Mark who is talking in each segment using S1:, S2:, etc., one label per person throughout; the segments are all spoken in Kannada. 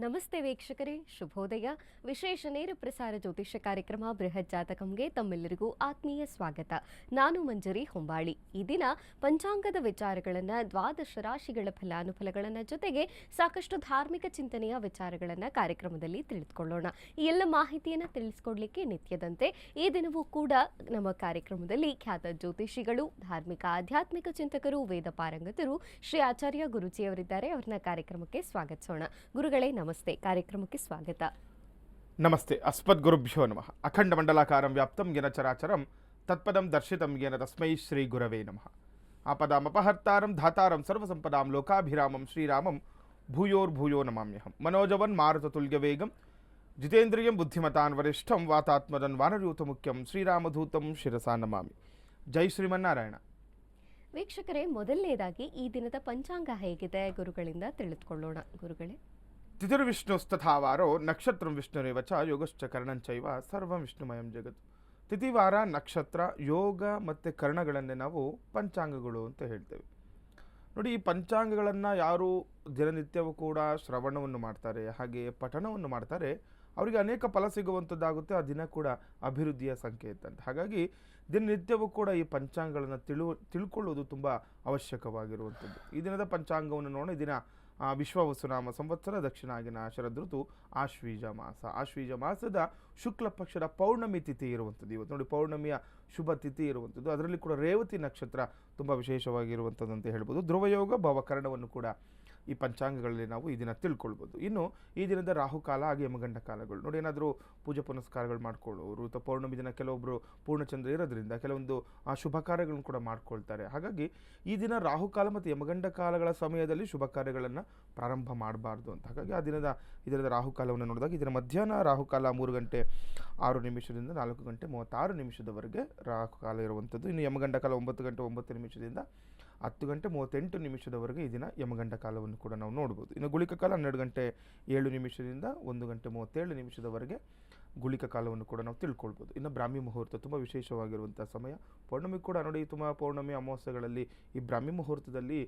S1: ನಮಸ್ತೆ ವೀಕ್ಷಕರೇ, ಶುಭೋದಯ. ವಿಶೇಷ ನೇರ ಪ್ರಸಾರ ಜ್ಯೋತಿಷ್ಯ ಕಾರ್ಯಕ್ರಮ ಬೃಹತ್ ಜಾತಕಂಗೆ ತಮ್ಮೆಲ್ಲರಿಗೂ ಆತ್ಮೀಯ ಸ್ವಾಗತ. ನಾನು ಮಂಜರಿ ಹೊಂಬಾಳಿ. ಈ ದಿನ ಪಂಚಾಂಗದ ವಿಚಾರಗಳನ್ನು, ದ್ವಾದಶ ರಾಶಿಗಳ ಫಲಾನುಫಲಗಳನ್ನು, ಜೊತೆಗೆ ಸಾಕಷ್ಟು ಧಾರ್ಮಿಕ ಚಿಂತನೆಯ ವಿಚಾರಗಳನ್ನು ಕಾರ್ಯಕ್ರಮದಲ್ಲಿ ತಿಳಿದುಕೊಳ್ಳೋಣ. ಈ ಎಲ್ಲ ಮಾಹಿತಿಯನ್ನು ತಿಳಿಸಿಕೊಡ್ಲಿಕ್ಕೆ ನಿತ್ಯದಂತೆ ಈ ದಿನವೂ ಕೂಡ ನಮ್ಮ ಕಾರ್ಯಕ್ರಮದಲ್ಲಿ ಖ್ಯಾತ ಜ್ಯೋತಿಷಿಗಳು, ಧಾರ್ಮಿಕ ಆಧ್ಯಾತ್ಮಿಕ ಚಿಂತಕರು, ವೇದ ಪಾರಂಗತರು ಶ್ರೀ ಆಚಾರ್ಯ ಗುರುಜಿಯವರಿದ್ದಾರೆ. ಅವ್ರನ್ನ ಕಾರ್ಯಕ್ರಮಕ್ಕೆ ಸ್ವಾಗತಿಸೋಣ. ಗುರುಗಳೇ ನಮಸ್ತೆ, ಕಾರ್ಯಕ್ರಮಕ್ಕೆ ಸ್ವಾಗತ.
S2: ನಮಸ್ತೆ. ಅಸ್ಮದ್ ಗುರುಭ್ಯೋ ನಮಃ. ಅಖಂಡ ಮಂಡಲಾಕಾರಂ ವ್ಯಾಪ್ತಂ ಯೇನ ಚರಾಚರಂ ತತ್ಪದಂ ದರ್ಶಿತಂ ಯೇನ ತಸ್ಮೈ ಶ್ರೀ ಗುರವೇ ನಮಃ. ಆಪದಾಂ ಅಪಹರ್ತಾರಂ ಧಾತಾರಂ ಸರ್ವಸಂಪದಾಂ ಲೋಕಾಭಿರಾಮಂ ಶ್ರೀರಾಮಂ ಭೂಯೋರ್ಭೂಯೋ ನಮಾಮ್ಯಹಂ. ಮನೋಜವನ್ ಮಾರುತತುಲ್ಯ ವೇಗಂ ಜಿತೇಂದ್ರಿಯಂ ಬುದ್ಧಿಮತಾನ್ ವರಿಷ್ಠಂ ವಾತಾತ್ಮದನ್ ವಾನರಯೂತ ಮುಖ್ಯಂ ಶ್ರೀರಾಮಧೂತಂ ಶಿರಸಾ ನಮಾಮಿ. ಜೈ ಶ್ರೀಮನ್ನಾರಾಯಣ.
S1: ವೀಕ್ಷಕರೇ, ಮೊದಲನೇದಾಗಿ ಈ ದಿನದ ಪಂಚಾಂಗ ಹೇಗಿದೆ ಗುರುಗಳಿಂದ ತಿಳಿದುಕೊಳ್ಳೋಣ. ಗುರುಗಳೇ,
S2: ತಿಥಿರ್ವಿಷ್ಣುಸ್ತಥಾವಾರೋ ನಕ್ಷತ್ರಂ ವಿಷ್ಣುರೇವ ಚ ಯೋಗಶ್ಚ ಕರ್ಣಂಚೈವ ಸರ್ವಂ ವಿಷ್ಣುಮಯಂ ಜಗತ್. ತಿಥಿವಾರ, ನಕ್ಷತ್ರ, ಯೋಗ ಮತ್ತು ಕರ್ಣಗಳನ್ನೇ ನಾವು ಪಂಚಾಂಗಗಳು ಅಂತ ಹೇಳ್ತೇವೆ. ನೋಡಿ, ಈ ಪಂಚಾಂಗಗಳನ್ನು ಯಾರು ದಿನನಿತ್ಯವೂ ಕೂಡ ಶ್ರವಣವನ್ನು ಮಾಡ್ತಾರೆ, ಹಾಗೆ ಪಠಣವನ್ನು ಮಾಡ್ತಾರೆ, ಅವರಿಗೆ ಅನೇಕ ಫಲ ಸಿಗುವಂಥದ್ದಾಗುತ್ತೆ. ಆ ದಿನ ಕೂಡ ಅಭಿವೃದ್ಧಿಯ ಸಂಕೇತ ಅಂತ. ಹಾಗಾಗಿ ದಿನನಿತ್ಯವೂ ಕೂಡ ಈ ಪಂಚಾಂಗಗಳನ್ನು ತಿಳ್ಕೊಳ್ಳೋದು ತುಂಬ ಅವಶ್ಯಕವಾಗಿರುವಂಥದ್ದು. ಈ ದಿನದ ಪಂಚಾಂಗವನ್ನು ನೋಡೋಣ. ಈ ದಿನ ವಿಶ್ವವಸುನಾಮ ಸಂವತ್ಸರ, ದಕ್ಷಿಣಾಗಿನ ಶರದೃತು, ಆಶ್ವೀಜ ಮಾಸ. ಆಶ್ವೀಜ ಮಾಸದ ಶುಕ್ಲ ಪಕ್ಷದ ಪೌರ್ಣಮಿ ತಿಥಿ ಇರುವಂಥದ್ದು. ಇವತ್ತು ನೋಡಿ, ಪೌರ್ಣಮಿಯ ಶುಭ ತಿಥಿ ಇರುವಂಥದ್ದು. ಅದರಲ್ಲಿ ಕೂಡ ರೇವತಿ ನಕ್ಷತ್ರ ತುಂಬ ವಿಶೇಷವಾಗಿರುವಂಥದ್ದು ಅಂತ ಹೇಳ್ಬೋದು. ಧ್ರುವಯೋಗ ಭವಕರಣವನ್ನು ಕೂಡ ಈ ಪಂಚಾಂಗಗಳಲ್ಲಿ ನಾವು ಈ ದಿನ ತಿಳ್ಕೊಳ್ಬೋದು. ಇನ್ನು ಈ ದಿನದ ರಾಹುಕಾಲ ಹಾಗೆ ಯಮಗಂಡ ಕಾಲಗಳು ನೋಡಿ, ಏನಾದರೂ ಪೂಜೆ ಪುನಸ್ಕಾರಗಳು ಮಾಡ್ಕೊಳ್ಳೋರು ಅಥವಾ ಪೌರ್ಣಮಿ ದಿನ ಕೆಲವೊಬ್ಬರು ಪೂರ್ಣಚಂದ್ರ ಇರೋದ್ರಿಂದ ಕೆಲವೊಂದು ಶುಭ ಕಾರ್ಯಗಳನ್ನು ಕೂಡ ಮಾಡ್ಕೊಳ್ತಾರೆ. ಹಾಗಾಗಿ ಈ ದಿನ ರಾಹುಕಾಲ ಮತ್ತು ಯಮಗಂಡ ಕಾಲಗಳ ಸಮಯದಲ್ಲಿ ಶುಭ ಕಾರ್ಯಗಳನ್ನು ಪ್ರಾರಂಭ ಮಾಡಬಾರ್ದು ಅಂತ. ಹಾಗಾಗಿ ಈ ದಿನದ ರಾಹುಕಾಲವನ್ನು ನೋಡಿದಾಗ ಈ ದಿನ ಮಧ್ಯಾಹ್ನ ರಾಹುಕಾಲ 3 ಗಂಟೆ 6 ನಿಮಿಷದಿಂದ 4 ಗಂಟೆ 36 ನಿಮಿಷದವರೆಗೆ ರಾಹುಕಾಲ ಇರುವಂಥದ್ದು. ಇನ್ನು ಯಮಗಂಡ ಕಾಲ 9 ಗಂಟೆ 9 ನಿಮಿಷದಿಂದ 10 ಗಂಟೆ 38 ನಿಮಿಷದವರೆಗೆ ಈ ದಿನ ಯಮಗಂಡ ಕಾಲವನ್ನು ಕೂಡ ನಾವು ನೋಡ್ಬೋದು. ಇನ್ನು ಗುಳಿಕ ಕಾಲ 12 ಗಂಟೆ 7 ನಿಮಿಷದಿಂದ 1 ಗಂಟೆ 37 ನಿಮಿಷದವರೆಗೆ ಗುಳಿಕ ಕಾಲವನ್ನು ಕೂಡ ನಾವು ತಿಳ್ಕೊಳ್ಬೋದು. ಇನ್ನು ಬ್ರಾಹ್ಮಿ ಮುಹೂರ್ತ ತುಂಬ ವಿಶೇಷವಾಗಿರುವಂಥ ಸಮಯ. ಪೌರ್ಣಮಿ ಕೂಡ ನೋಡಿ, ತುಂಬ ಪೌರ್ಣಮಿ ಅಮಾವಾಸ್ಯೆಗಳಲ್ಲಿ ಈ ಬ್ರಾಹ್ಮಿ ಮುಹೂರ್ತದಲ್ಲಿ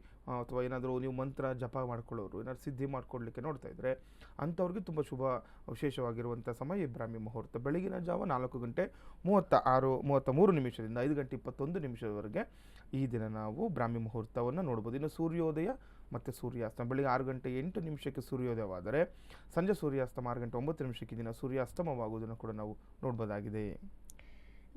S2: ಅಥವಾ ಏನಾದರೂ ನೀವು ಮಂತ್ರ ಜಪ ಮಾಡ್ಕೊಳ್ಳೋರು, ಏನಾದ್ರು ಸಿದ್ಧಿ ಮಾಡ್ಕೊಳ್ಲಿಕ್ಕೆ ನೋಡ್ತಾ ಇದ್ದರೆ ಅಂಥವ್ರಿಗೆ ತುಂಬ ವಿಶೇಷವಾಗಿರುವಂಥ ಸಮಯ ಈ ಬ್ರಾಹ್ಮಿ ಮುಹೂರ್ತ. ಬೆಳಗಿನ ಜಾವ 4 ಗಂಟೆ 33 ನಿಮಿಷದಿಂದ 5 ಗಂಟೆ 21 ನಿಮಿಷದವರೆಗೆ ಈ ದಿನ ನಾವು ಬ್ರಾಹ್ಮಿ ಮುಹೂರ್ತವನ್ನು ನೋಡ್ಬೋದು. ಇನ್ನು ಸೂರ್ಯೋದಯ ಮತ್ತು ಸೂರ್ಯಾಸ್ತಮ ಬೆಳಿಗ್ಗೆ 6 ಗಂಟೆ 8 ನಿಮಿಷಕ್ಕೆ ಸೂರ್ಯೋದಯವಾದರೆ ಸಂಜೆ ಸೂರ್ಯಾಸ್ತಮ 6 ಗಂಟೆ 9 ನಿಮಿಷಕ್ಕೆ ದಿನ ಸೂರ್ಯಾಸ್ತಮವಾಗುವುದನ್ನು ಕೂಡ ನಾವು ನೋಡ್ಬೋದಾಗಿದೆ.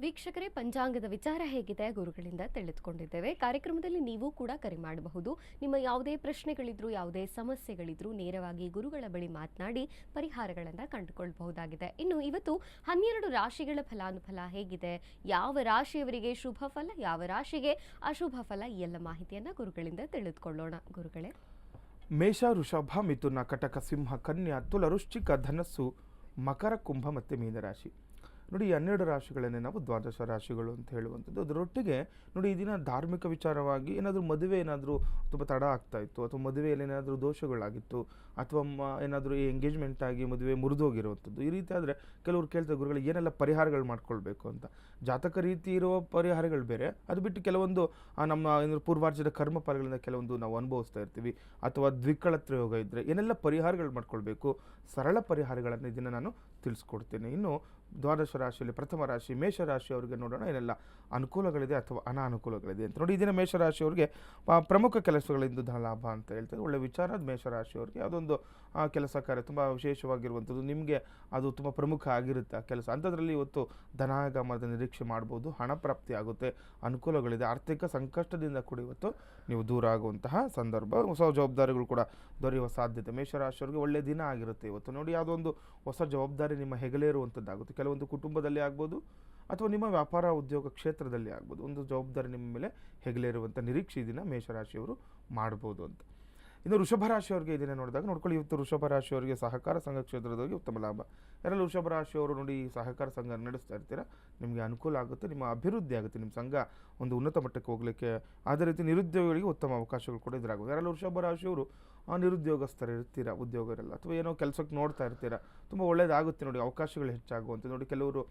S1: ವೀಕ್ಷಕರೇ, ಪಂಚಾಂಗದ ವಿಚಾರ ಹೇಗಿದೆ ಗುರುಗಳಿಂದ ತಿಳಿದುಕೊಂಡಿದ್ದೇವೆ. ಕಾರ್ಯಕ್ರಮದಲ್ಲಿ ನೀವು ಕೂಡ ಕರೆ ಮಾಡಬಹುದು. ನಿಮ್ಮ ಯಾವುದೇ ಪ್ರಶ್ನೆಗಳಿದ್ರು, ಯಾವುದೇ ಸಮಸ್ಯೆಗಳಿದ್ರು ನೇರವಾಗಿ ಗುರುಗಳ ಬಳಿ ಮಾತನಾಡಿ ಪರಿಹಾರಗಳನ್ನು ಕಂಡುಕೊಳ್ಳಬಹುದಾಗಿದೆ. ಇನ್ನು ಇವತ್ತು 12 ರಾಶಿಗಳ ಫಲಾನುಫಲ ಹೇಗಿದೆ, ಯಾವ ರಾಶಿಯವರಿಗೆ ಶುಭ ಫಲ, ಯಾವ ರಾಶಿಗೆ ಅಶುಭ ಫಲ, ಈ ಎಲ್ಲ ಮಾಹಿತಿಯನ್ನು ಗುರುಗಳಿಂದ ತಿಳಿದುಕೊಳ್ಳೋಣ. ಗುರುಗಳೇ,
S2: ಮೇಷ, ವೃಷಭ, ಮಿಥುನ, ಕಟಕ, ಸಿಂಹ, ಕನ್ಯಾ, ತುಲ, ವೃಶ್ಚಿಕ, ಧನಸ್ಸು, ಮಕರ, ಕುಂಭ ಮತ್ತು ಮೀನರಾಶಿ. ನೋಡಿ, ಈ 12 ರಾಶಿಗಳನ್ನೇ ನಾವು ದ್ವಾದಶ ರಾಶಿಗಳು ಅಂತ ಹೇಳುವಂಥದ್ದು. ಅದರೊಟ್ಟಿಗೆ ನೋಡಿ, ಈ ದಿನ ಧಾರ್ಮಿಕ ವಿಚಾರವಾಗಿ ಏನಾದರೂ ಮದುವೆ ಏನಾದರೂ ತುಂಬ ತಡ ಆಗ್ತಾ ಇತ್ತು, ಅಥವಾ ಮದುವೆಯಲ್ಲಿ ಏನಾದರೂ ದೋಷಗಳಾಗಿತ್ತು, ಅಥವಾ ಏನಾದರೂ ಈ ಎಂಗೇಜ್ಮೆಂಟ್ ಆಗಿ ಮದುವೆ ಮುರಿದೋಗಿರುವಂಥದ್ದು, ಈ ರೀತಿ ಆದರೆ ಕೆಲವರು ಕೇಳ್ತಾರೆ, ಗುರುಗಳು ಏನೆಲ್ಲ ಪರಿಹಾರಗಳು ಮಾಡ್ಕೊಳ್ಬೇಕು ಅಂತ. ಜಾತಕ ರೀತಿ ಇರುವ ಪರಿಹಾರಗಳು ಬೇರೆ, ಅದು ಬಿಟ್ಟು ಕೆಲವೊಂದು ನಮ್ಮ ಏನಾದರೂ ಪೂರ್ವಾರ್ಜಿತ ಕರ್ಮ ಫಲಗಳಿಂದ ಕೆಲವೊಂದು ನಾವು ಅನುಭವಿಸ್ತಾ ಇರ್ತೀವಿ, ಅಥವಾ ದ್ವಿಕಳತ್ರ ಯೋಗ ಇದ್ದರೆ ಏನೆಲ್ಲ ಪರಿಹಾರಗಳು ಮಾಡ್ಕೊಳ್ಬೇಕು, ಸರಳ ಪರಿಹಾರಗಳನ್ನು ಇದನ್ನು ನಾನು ತಿಳಿಸ್ಕೊಡ್ತೇನೆ. ಇನ್ನು ದ್ವಾದಶ ರಾಶಿಯಲ್ಲಿ ಪ್ರಥಮ ರಾಶಿ ಮೇಷರಾಶಿ ಅವರಿಗೆ ನೋಡೋಣ, ಏನೆಲ್ಲ ಅನುಕೂಲಗಳಿದೆ ಅಥವಾ ಅನಾನುಕೂಲಗಳಿದೆ ಅಂತ. ನೋಡಿ, ಈ ದಿನ ಮೇಷರಾಶಿಯವರಿಗೆ ಪ್ರಮುಖ ಕೆಲಸಗಳಿಂದ ಧನ ಲಾಭ ಅಂತ ಹೇಳ್ತಾರೆ. ಒಳ್ಳೆ ವಿಚಾರ. ಅದು ಮೇಷರಾಶಿಯವರಿಗೆ ಅದೊಂದು ಕೆಲಸ ಕಾರ್ಯ ತುಂಬ ವಿಶೇಷವಾಗಿರುವಂಥದ್ದು, ನಿಮಗೆ ಅದು ತುಂಬ ಪ್ರಮುಖ ಆಗಿರುತ್ತೆ ಆ ಕೆಲಸ. ಅಂಥದ್ರಲ್ಲಿ ಇವತ್ತು ಧನಾಗಮನದ ನಿರೀಕ್ಷೆ ಮಾಡ್ಬೋದು, ಹಣ ಪ್ರಾಪ್ತಿ ಆಗುತ್ತೆ, ಅನುಕೂಲಗಳಿದೆ. ಆರ್ಥಿಕ ಸಂಕಷ್ಟದಿಂದ ಕೂಡ ಇವತ್ತು ನೀವು ದೂರ ಆಗುವಂತಹ ಸಂದರ್ಭ, ಹೊಸ ಜವಾಬ್ದಾರಿಗಳು ಕೂಡ ದೊರೆಯುವ ಸಾಧ್ಯತೆ. ಮೇಷರಾಶಿಯವರಿಗೆ ಒಳ್ಳೆಯ ದಿನ ಆಗಿರುತ್ತೆ ಇವತ್ತು. ನೋಡಿ, ಯಾವುದೊಂದು ಹೊಸ ಜವಾಬ್ದಾರಿ ನಿಮ್ಮ ಹೆಗಲೇರುವಂಥದ್ದಾಗುತ್ತೆ. ಕೆಲವೊಂದು ಕುಟುಂಬದಲ್ಲಿ ಆಗ್ಬೋದು, ಅಥವಾ ನಿಮ್ಮ ವ್ಯಾಪಾರ ಉದ್ಯೋಗ ಕ್ಷೇತ್ರದಲ್ಲಿ ಆಗ್ಬೋದು, ಒಂದು ಜವಾಬ್ದಾರಿ ನಿಮ್ಮ ಮೇಲೆ ಹೆಗಲೇರುವಂಥ ನಿರೀಕ್ಷೆ ದಿನ ಮೇಷರಾಶಿಯವರು ಮಾಡ್ಬೋದು ಅಂತ. ಇನ್ನು ವೃಷಭ ರಾಶಿಯವರಿಗೆ ಇದನ್ನು ನೋಡಿದಾಗ ನೋಡ್ಕೊಳ್ಳಿ, ಇವತ್ತು ವೃಷಭ ರಾಶಿಯವರಿಗೆ ಸಹಕಾರ ಸಂಘ ಕ್ಷೇತ್ರದವರಿಗೆ ಉತ್ತಮ ಲಾಭ. ಯಾರೆಲ್ಲ ವೃಷಭ ರಾಶಿಯವರು ನೋಡಿ ಸಹಕಾರ ಸಂಘ ನಡೆಸ್ತಾ ಇರ್ತೀರಾ, ನಿಮಗೆ ಅನುಕೂಲ ಆಗುತ್ತೆ, ನಿಮ್ಮ ಅಭಿವೃದ್ಧಿ ಆಗುತ್ತೆ, ನಿಮ್ಮ ಸಂಘ ಒಂದು ಉನ್ನತ ಮಟ್ಟಕ್ಕೆ ಹೋಗಲಿಕ್ಕೆ. ಅದೇ ರೀತಿ ನಿರುದ್ಯೋಗಿಗಳಿಗೆ ಉತ್ತಮ ಅವಕಾಶಗಳು ಕೂಡ ಎದುರಾಗುತ್ತೆ. ಯಾರೆಲ್ಲ ವೃಷಭ ರಾಶಿಯವರು ನಿರುದ್ಯೋಗಸ್ಥರು ಇರ್ತೀರಾ, ಉದ್ಯೋಗರೆಲ್ಲ, ಅಥವಾ ಏನೋ ಕೆಲಸಕ್ಕೆ ನೋಡ್ತಾ ಇರ್ತೀರಾ, ತುಂಬ ಒಳ್ಳೇದಾಗುತ್ತೆ ನೋಡಿ, ಅವಕಾಶಗಳು ಹೆಚ್ಚಾಗುವಂತೆ ನೋಡಿ. ಕೆಲವರು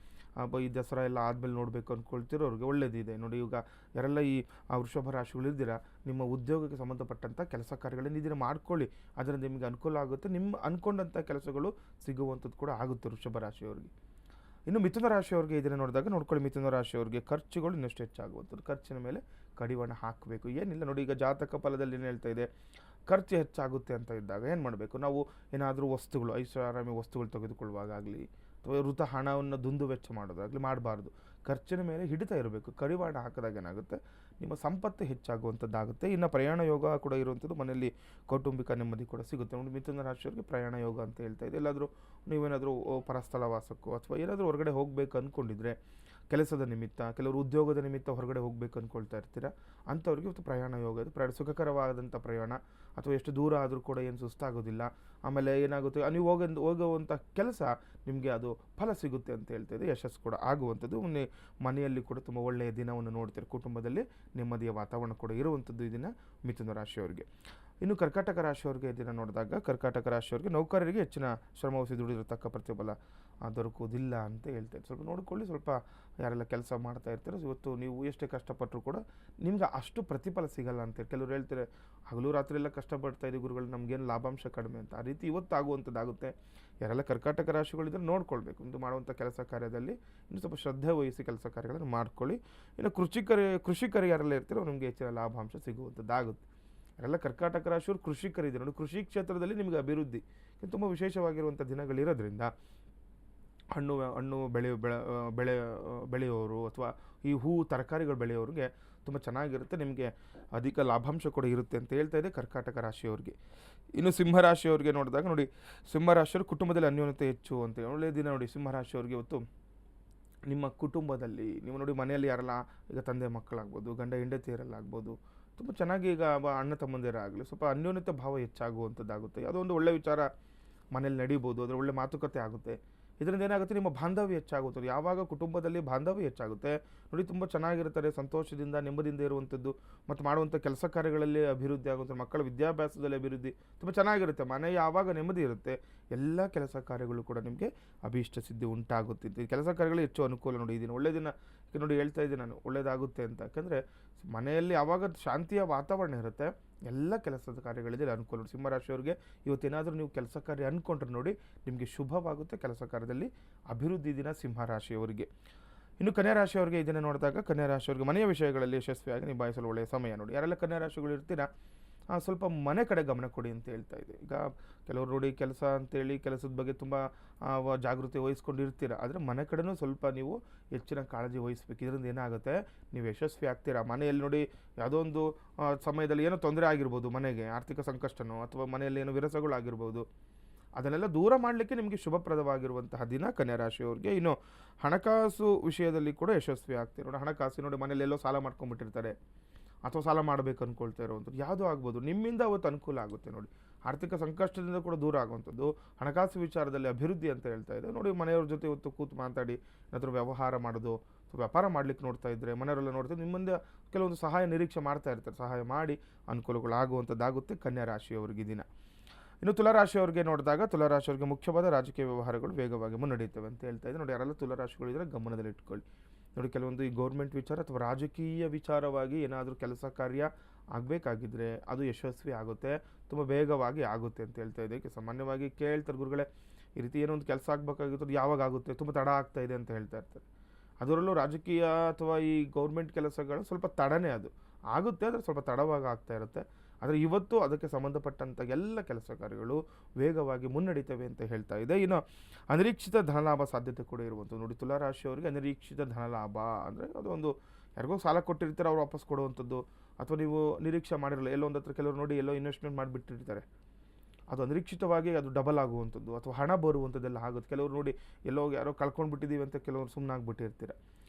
S2: ಈ ದಸರಾ ಎಲ್ಲ ಆದಮೇಲೆ ನೋಡಬೇಕು ಅಂದ್ಕೊಳ್ತಿರೋರಿಗೆ ಒಳ್ಳೇದಿದೆ ನೋಡಿ. ಈಗ ಯಾರೆಲ್ಲ ಈ ವೃಷಭ ರಾಶಿಗಳಿದ್ದೀರಾ, ನಿಮ್ಮ ಉದ್ಯೋಗಕ್ಕೆ ಸಂಬಂಧಪಟ್ಟಂಥ ಕೆಲಸ ಕಾರ್ಯಗಳನ್ನು ಇದನ್ನು ಮಾಡ್ಕೊಳ್ಳಿ, ಅದರಿಂದ ನಿಮಗೆ ಅನುಕೂಲ ಆಗುತ್ತೆ, ನಿಮ್ಮ ಅಂದ್ಕೊಂಡಂಥ ಕೆಲಸಗಳು ಸಿಗುವಂಥದ್ದು ಕೂಡ ಆಗುತ್ತೆ ವೃಷಭ ರಾಶಿಯವರಿಗೆ. ಇನ್ನು ಮಿಥುನ ರಾಶಿಯವರಿಗೆ ಇದನ್ನು ನೋಡಿದಾಗ ನೋಡ್ಕೊಳ್ಳಿ, ಮಿಥುನ ರಾಶಿಯವರಿಗೆ ಖರ್ಚುಗಳು ಇನ್ನಷ್ಟು ಹೆಚ್ಚಾಗುವಂಥದ್ದು, ಖರ್ಚಿನ ಮೇಲೆ ಕಡಿವಾಣ ಹಾಕಬೇಕು. ಏನಿಲ್ಲ ನೋಡಿ, ಈಗ ಜಾತಕ ಫಲದಲ್ಲಿ ಏನು ಹೇಳ್ತಾ ಇದೆ, ಖರ್ಚು ಹೆಚ್ಚಾಗುತ್ತೆ ಅಂತ ಇದ್ದಾಗ ಏನು ಮಾಡಬೇಕು, ನಾವು ಏನಾದರೂ ವಸ್ತುಗಳು ಐಷಾರಾಮಿ ವಸ್ತುಗಳು ತೆಗೆದುಕೊಳ್ಳುವಾಗಲಿ ಅಥವಾ ವೃಥ ಹಣವನ್ನು ದುಂದು ವೆಚ್ಚ ಮಾಡೋದಾಗಲಿ ಮಾಡಬಾರ್ದು. ಖರ್ಚಿನ ಮೇಲೆ ಹಿಡಿತಾ ಇರಬೇಕು, ಕಡಿವಾಣ ಹಾಕಿದಾಗ ಏನಾಗುತ್ತೆ, ನಿಮ್ಮ ಸಂಪತ್ತು ಹೆಚ್ಚಾಗುವಂಥದ್ದಾಗುತ್ತೆ. ಇನ್ನು ಪ್ರಯಾಣ ಯೋಗ ಕೂಡ ಇರುವಂಥದ್ದು, ಮನೆಯಲ್ಲಿ ಕೌಟುಂಬಿಕ ನೆಮ್ಮದಿ ಕೂಡ ಸಿಗುತ್ತೆ ನೋಡಿ. ಮಿಥುನ ರಾಶಿಯವರಿಗೆ ಪ್ರಯಾಣ ಯೋಗ ಅಂತ ಹೇಳ್ತಾ ಇದೆ. ಎಲ್ಲಾದರೂ ನೀವೇನಾದರೂ ಪರಸ್ಥಳ ವಾಸಕ್ಕೋ ಅಥವಾ ಏನಾದರೂ ಹೊರಗಡೆ ಹೋಗಬೇಕು ಅಂದ್ಕೊಂಡಿದ್ರೆ, ಕೆಲಸದ ನಿಮಿತ್ತ, ಕೆಲವರು ಉದ್ಯೋಗದ ನಿಮಿತ್ತ ಹೊರಗಡೆ ಹೋಗಬೇಕು ಅಂದ್ಕೊಳ್ತಾ ಇರ್ತೀರಾ, ಅಂಥವ್ರಿಗೆ ಇವತ್ತು ಪ್ರಯಾಣ ಯೋಗ ಇದೆ. ಪ್ರಯಾಣ ಸುಖಕರವಾದಂಥ ಪ್ರಯಾಣ, ಅಥವಾ ಎಷ್ಟು ದೂರ ಆದರೂ ಕೂಡ ಏನು ಸುಸ್ತಾಗೋದಿಲ್ಲ. ಆಮೇಲೆ ಏನಾಗುತ್ತೆ, ನೀವು ಹೋಗುವಂಥ ಕೆಲಸ ನಿಮಗೆ ಅದು ಫಲ ಸಿಗುತ್ತೆ ಅಂತ ಹೇಳ್ತಾಯಿದೆ, ಯಶಸ್ಸು ಕೂಡ ಆಗುವಂಥದ್ದು. ಮನೆಯಲ್ಲಿ ಕೂಡ ತುಂಬ ಒಳ್ಳೆಯ ದಿನವನ್ನು ನೋಡ್ತೀರಿ, ಕುಟುಂಬದಲ್ಲಿ ನೆಮ್ಮದಿಯ ವಾತಾವರಣ ಕೂಡ ಇರುವಂಥದ್ದು ಈ ದಿನ ಮಿಥುನ ರಾಶಿಯವರಿಗೆ. ಇನ್ನು ಕರ್ಕಾಟಕ ರಾಶಿಯವರಿಗೆ ಇದನ್ನು ನೋಡಿದಾಗ, ಕರ್ಕಾಟಕ ರಾಶಿಯವರಿಗೆ ನೌಕರರಿಗೆ ಹೆಚ್ಚಿನ ಶ್ರಮವಹಿಸಿ ದುಡಿದಿರತಕ್ಕ ಪ್ರತಿಫಲ ದೊರಕುವುದಿಲ್ಲ ಅಂತ ಹೇಳ್ತಾರೆ. ಸ್ವಲ್ಪ ನೋಡಿಕೊಳ್ಳಿ, ಸ್ವಲ್ಪ ಯಾರೆಲ್ಲ ಕೆಲಸ ಮಾಡ್ತಾ ಇರ್ತಾರೆ, ಇವತ್ತು ನೀವು ಎಷ್ಟೇ ಕಷ್ಟಪಟ್ಟರು ಕೂಡ ನಿಮ್ಗೆ ಅಷ್ಟು ಪ್ರತಿಫಲ ಸಿಗಲ್ಲ ಅಂತೇಳಿ ಕೆಲವರು ಹೇಳ್ತಾರೆ. ಹಗಲು ರಾತ್ರಿ ಎಲ್ಲ ಕಷ್ಟಪಡ್ತಾ ಇದ್ದೀವಿ ಗುರುಗಳು, ನಮಗೇನು ಲಾಭಾಂಶ ಕಡಿಮೆ ಅಂತ. ಆ ರೀತಿ ಇವತ್ತು ಆಗುವಂಥದ್ದಾಗುತ್ತೆ. ಯಾರೆಲ್ಲ ಕರ್ಕಾಟಕ ರಾಶಿಗಳಿದ್ರೆ ನೋಡ್ಕೊಳ್ಬೇಕು, ಇದು ಮಾಡುವಂಥ ಕೆಲಸ ಕಾರ್ಯದಲ್ಲಿ ಇನ್ನು ಸ್ವಲ್ಪ ಶ್ರದ್ಧೆ ವಹಿಸಿ ಕೆಲಸ ಕಾರ್ಯಗಳನ್ನು ಮಾಡ್ಕೊಳ್ಳಿ. ಇನ್ನು ಕೃಷಿಕರು ಯಾರೆಲ್ಲ ಇರ್ತೀರೋ ನಿಮಗೆ ಹೆಚ್ಚಿನ ಲಾಭಾಂಶ ಸಿಗುವಂಥದ್ದಾಗುತ್ತೆ. ಯಾರೆಲ್ಲ ಕರ್ಕಾಟಕ ರಾಶಿಯವರು ಕೃಷಿಕರಿದ್ದಾರೆ ನೋಡಿ, ಕೃಷಿ ಕ್ಷೇತ್ರದಲ್ಲಿ ನಿಮಗೆ ಅಭಿವೃದ್ಧಿ ತುಂಬ ವಿಶೇಷವಾಗಿರುವಂಥ ದಿನಗಳಿರೋದ್ರಿಂದ ಹಣ್ಣು ಬೆಳೆಯೋರು ಅಥವಾ ಈ ಹೂವು ತರಕಾರಿಗಳು ಬೆಳೆಯೋರಿಗೆ ತುಂಬ ಚೆನ್ನಾಗಿರುತ್ತೆ, ನಿಮಗೆ ಅಧಿಕ ಲಾಭಾಂಶ ಕೂಡ ಇರುತ್ತೆ ಅಂತ ಹೇಳ್ತಾ ಇದೆ ಕರ್ಕಾಟಕ ರಾಶಿಯವರಿಗೆ. ಇನ್ನು ಸಿಂಹರಾಶಿಯವರಿಗೆ ನೋಡಿದಾಗ ನೋಡಿ, ಸಿಂಹರಾಶಿಯವರು ಕುಟುಂಬದಲ್ಲಿ ಅನ್ಯೋನ್ಯತೆ ಹೆಚ್ಚು ಅಂತ ಒಳ್ಳೆಯ ದಿನ ನೋಡಿ. ಸಿಂಹರಾಶಿಯವರಿಗೆ ಇವತ್ತು ನಿಮ್ಮ ಕುಟುಂಬದಲ್ಲಿ ನೀವು ನೋಡಿ, ಮನೆಯಲ್ಲಿ ಯಾರೆಲ್ಲ ಈಗ ತಂದೆ ಮಕ್ಕಳಾಗ್ಬೋದು, ಗಂಡ ಹೆಂಡತಿಯರಲ್ಲಾಗ್ಬೋದು, ತುಂಬ ಚೆನ್ನಾಗಿ ಈಗ ಅಣ್ಣ ತಮ್ಮಂದಿರಾಗಲಿ ಸ್ವಲ್ಪ ಅನ್ಯೋನ್ಯತೆ ಭಾವ ಹೆಚ್ಚಾಗುವಂಥದ್ದಾಗುತ್ತೆ. ಯಾವುದೋ ಒಂದು ಒಳ್ಳೆಯ ವಿಚಾರ ಮನೇಲಿ ನಡೀಬೋದು, ಅದರ ಒಳ್ಳೆ ಮಾತುಕತೆ ಆಗುತ್ತೆ. ಇದರಿಂದ ಏನಾಗುತ್ತೆ, ನಿಮ್ಮ ಬಾಂಧವ್ಯ ಹೆಚ್ಚಾಗುತ್ತದೆ. ಯಾವಾಗ ಕುಟುಂಬದಲ್ಲಿ ಬಾಂಧವ್ಯ ಹೆಚ್ಚಾಗುತ್ತೆ ನೋಡಿ, ತುಂಬ ಚೆನ್ನಾಗಿರ್ತಾರೆ, ಸಂತೋಷದಿಂದ ನೆಮ್ಮದಿಯಿಂದ ಇರುವಂಥದ್ದು, ಮತ್ತು ಮಾಡುವಂಥ ಕೆಲಸ ಕಾರ್ಯಗಳಲ್ಲಿ ಅಭಿವೃದ್ಧಿ ಆಗುತ್ತೆ, ಮಕ್ಕಳ ವಿದ್ಯಾಭ್ಯಾಸದಲ್ಲಿ ಅಭಿವೃದ್ಧಿ ತುಂಬ ಚೆನ್ನಾಗಿರುತ್ತೆ. ಮನೆ ಯಾವಾಗ ನೆಮ್ಮದಿ ಇರುತ್ತೆ, ಎಲ್ಲ ಕೆಲಸ ಕಾರ್ಯಗಳು ಕೂಡ ನಿಮಗೆ ಅಭೀಷ್ಟ ಸಿದ್ಧಿ ಉಂಟಾಗುತ್ತಿದ್ದು, ಕೆಲಸ ಕಾರ್ಯಗಳು ಹೆಚ್ಚು ಅನುಕೂಲ ನೋಡಿ. ಇದನ್ನು ಒಳ್ಳೆಯ ದಿನ ನೋಡಿ ಹೇಳ್ತಾ ಇದ್ದೀನಿ ನಾನು, ಒಳ್ಳೆಯದಾಗುತ್ತೆ ಅಂತ. ಯಾಕಂದರೆ ಮನೆಯಲ್ಲಿ ಯಾವಾಗ ಶಾಂತಿಯ ವಾತಾವರಣ ಇರುತ್ತೆ, ಎಲ್ಲ ಕೆಲಸದ ಕಾರ್ಯಗಳಿದೆ ಅನುಕೂಲ. ಸಿಂಹರಾಶಿಯವರಿಗೆ ಇವತ್ತೇನಾದರೂ ನೀವು ಕೆಲಸ ಕಾರ್ಯ ಅಂದ್ಕೊಂಡ್ರೆ ನೋಡಿ, ನಿಮಗೆ ಶುಭವಾಗುತ್ತೆ, ಕೆಲಸ ಕಾರ್ಯದಲ್ಲಿ ಅಭಿವೃದ್ಧಿ ದಿನ ಸಿಂಹರಾಶಿಯವರಿಗೆ. ಇನ್ನು ಕನ್ಯಾ ರಾಶಿಯವರಿಗೆ ಇದನ್ನು ನೋಡಿದಾಗ, ಕನ್ಯಾ ರಾಶಿಯವರಿಗೆ ಮನೆಯ ವಿಷಯಗಳಲ್ಲಿ ಯಶಸ್ವಿಯಾಗಿ ನಿಭಾಯಿಸಲು ಒಳ್ಳೆಯ ಸಮಯ ನೋಡಿ. ಯಾರೆಲ್ಲ ಕನ್ಯಾ ರಾಶಿಗಳು ಇರ್ತೀರಾ, ಸ್ವಲ್ಪ ಮನೆ ಕಡೆ ಗಮನ ಕೊಡಿ ಅಂತ ಹೇಳ್ತಾ ಇದೆ. ಈಗ ಕೆಲವರು ನೋಡಿ, ಕೆಲಸ ಅಂತೇಳಿ ಕೆಲಸದ ಬಗ್ಗೆ ತುಂಬ ಜಾಗೃತಿ ವಹಿಸ್ಕೊಂಡಿರ್ತೀರ, ಆದರೆ ಮನೆ ಕಡೆನೂ ಸ್ವಲ್ಪ ನೀವು ಹೆಚ್ಚಿನ ಕಾಳಜಿ ವಹಿಸ್ಬೇಕು. ಇದರಿಂದ ಏನಾಗುತ್ತೆ, ನೀವು ಯಶಸ್ವಿ ಆಗ್ತೀರಾ. ಮನೆಯಲ್ಲಿ ನೋಡಿ, ಯಾವುದೋ ಒಂದು ಸಮಯದಲ್ಲಿ ಏನೋ ತೊಂದರೆ ಆಗಿರ್ಬೋದು, ಮನೆಗೆ ಆರ್ಥಿಕ ಸಂಕಷ್ಟನೋ ಅಥವಾ ಮನೆಯಲ್ಲಿ ಏನೋ ವಿರಸಗಳಾಗಿರ್ಬೋದು, ಅದನ್ನೆಲ್ಲ ದೂರ ಮಾಡಲಿಕ್ಕೆ ನಿಮಗೆ ಶುಭಪ್ರದವಾಗಿರುವಂತಹ ದಿನ ಕನ್ಯಾ ರಾಶಿಯವರಿಗೆ. ಇನ್ನು ಹಣಕಾಸು ವಿಷಯದಲ್ಲಿ ಕೂಡ ಯಶಸ್ವಿ ಆಗ್ತೀರಿ ನೋಡಿ. ಹಣಕಾಸು ನೋಡಿ, ಮನೇಲಿ ಎಲ್ಲೋ ಸಾಲ ಮಾಡ್ಕೊಂಡ್ಬಿಟ್ಟಿರ್ತಾರೆ ಅಥವಾ ಸಾಲ ಮಾಡಬೇಕು ಅಂದ್ಕೊಳ್ತಾ ಇರುವಂಥದ್ದು ಯಾವುದೂ ಆಗ್ಬೋದು, ನಿಮ್ಮಿಂದ ಅವತ್ತು ಅನುಕೂಲ ಆಗುತ್ತೆ ನೋಡಿ. ಆರ್ಥಿಕ ಸಂಕಷ್ಟದಿಂದ ಕೂಡ ದೂರ ಆಗುವಂಥದ್ದು, ಹಣಕಾಸು ವಿಚಾರದಲ್ಲಿ ಅಭಿವೃದ್ಧಿ ಅಂತ ಹೇಳ್ತಾ ಇದೆ ನೋಡಿ. ಮನೆಯವ್ರ ಜೊತೆ ಇವತ್ತು ಕೂತು ಮಾತಾಡಿ ಏನಾದರೂ ವ್ಯವಹಾರ ಮಾಡೋದು, ವ್ಯಾಪಾರ ಮಾಡಲಿಕ್ಕೆ ನೋಡ್ತಾ ಇದ್ದರೆ, ಮನೆಯವರೆಲ್ಲ ನೋಡ್ತಾ ನಿಮ್ಮಿಂದ ಕೆಲವೊಂದು ಸಹಾಯ ನಿರೀಕ್ಷೆ ಮಾಡ್ತಾ ಇರ್ತಾರೆ, ಸಹಾಯ ಮಾಡಿ ಅನುಕೂಲಗಳಾಗುವಂಥದ್ದಾಗುತ್ತೆ ಕನ್ಯಾ ರಾಶಿಯವರಿಗೆ ದಿನ. ಇನ್ನು ತುಲಾರಾಶಿಯವರಿಗೆ ನೋಡಿದಾಗ, ತುಲಾರಾಶಿಯವರಿಗೆ ಮುಖ್ಯವಾದ ರಾಜಕೀಯ ವ್ಯವಹಾರಗಳು ವೇಗವಾಗಿ ಮುನ್ನಡೆಯುತ್ತವೆ ಅಂತ ಹೇಳ್ತಾ ಇದೆ ನೋಡಿ. ಯಾರೆಲ್ಲ ತುಲಾರಾಶಿಗಳಿದ್ರೆ ಗಮನದಲ್ಲಿ ಇಟ್ಕೊಳ್ಳಿ ನೋಡಿ. ಕೆಲವೊಂದು ಈ ಗೌರ್ಮೆಂಟ್ ವಿಚಾರ ಅಥವಾ ರಾಜಕೀಯ ವಿಚಾರವಾಗಿ ಏನಾದರೂ ಕೆಲಸ ಕಾರ್ಯ ಆಗಬೇಕಾಗಿದ್ದರೆ ಅದು ಯಶಸ್ವಿ ಆಗುತ್ತೆ, ತುಂಬ ಬೇಗವಾಗಿ ಆಗುತ್ತೆ ಅಂತ ಹೇಳ್ತಾ ಇದೆ. ಸಾಮಾನ್ಯವಾಗಿ ಕೇಳ್ತಾರೆ ಗುರುಗಳೇ, ಈ ರೀತಿ ಏನೋ ಒಂದು ಕೆಲಸ ಆಗಬೇಕಾಗಿತ್ತು, ಅದು ಯಾವಾಗ ಆಗುತ್ತೆ, ತುಂಬ ತಡ ಆಗ್ತಾ ಇದೆ ಅಂತ ಹೇಳ್ತಾ ಇರ್ತಾರೆ. ಅದರಲ್ಲೂ ರಾಜಕೀಯ ಅಥವಾ ಈ ಗೌರ್ಮೆಂಟ್ ಕೆಲಸಗಳು ಸ್ವಲ್ಪ ತಡನೇ, ಅದು ಆಗುತ್ತೆ, ಆದರೆ ಸ್ವಲ್ಪ ತಡವಾಗಿ ಆಗ್ತಾ ಇರುತ್ತೆ. ಆದರೆ ಇವತ್ತು ಅದಕ್ಕೆ ಸಂಬಂಧಪಟ್ಟಂಥ ಎಲ್ಲ ಕೆಲಸ ಕಾರ್ಯಗಳು ವೇಗವಾಗಿ ಮುನ್ನಡೀತವೆ ಅಂತ ಹೇಳ್ತಾ ಇದೆ. ಇನ್ನು ಅನಿರೀಕ್ಷಿತ ಧನಲಾಭ ಸಾಧ್ಯತೆ ಕೂಡ ಇರುವಂಥದ್ದು ನೋಡಿ. ತುಲಾರಾಶಿಯವರಿಗೆ ಅನಿರೀಕ್ಷಿತ ಧನಲಾಭ ಅಂದರೆ ಅದು ಒಂದು ಯಾರಿಗೋ ಸಾಲ ಕೊಟ್ಟಿರ್ತಾರೆ, ಅವ್ರು ವಾಪಸ್ ಕೊಡುವಂಥದ್ದು, ಅಥವಾ ನೀವು ನಿರೀಕ್ಷೆ ಮಾಡಿರಲ್ಲ, ಎಲ್ಲೋ ಒಂದು ಹತ್ರ ಕೆಲವರು ನೋಡಿ ಎಲ್ಲೋ ಇನ್ವೆಸ್ಟ್ಮೆಂಟ್ ಮಾಡಿಬಿಟ್ಟಿರ್ತಾರೆ, ಅದು ಅನಿರೀಕ್ಷಿತವಾಗಿ ಅದು ಡಬಲ್ ಆಗುವಂಥದ್ದು ಅಥವಾ ಹಣ ಬರುವಂಥದ್ದೆಲ್ಲ ಆಗುತ್ತೆ. ಕೆಲವರು ನೋಡಿ ಎಲ್ಲೋ ಯಾರೋ ಕಳ್ಕೊಂಡ್ಬಿಟ್ಟಿದ್ದೀವಿ ಅಂತ ಕೆಲವರು ಸುಮ್ಮನಾಗ್ಬಿಟ್ಟಿರ್ತೀರ,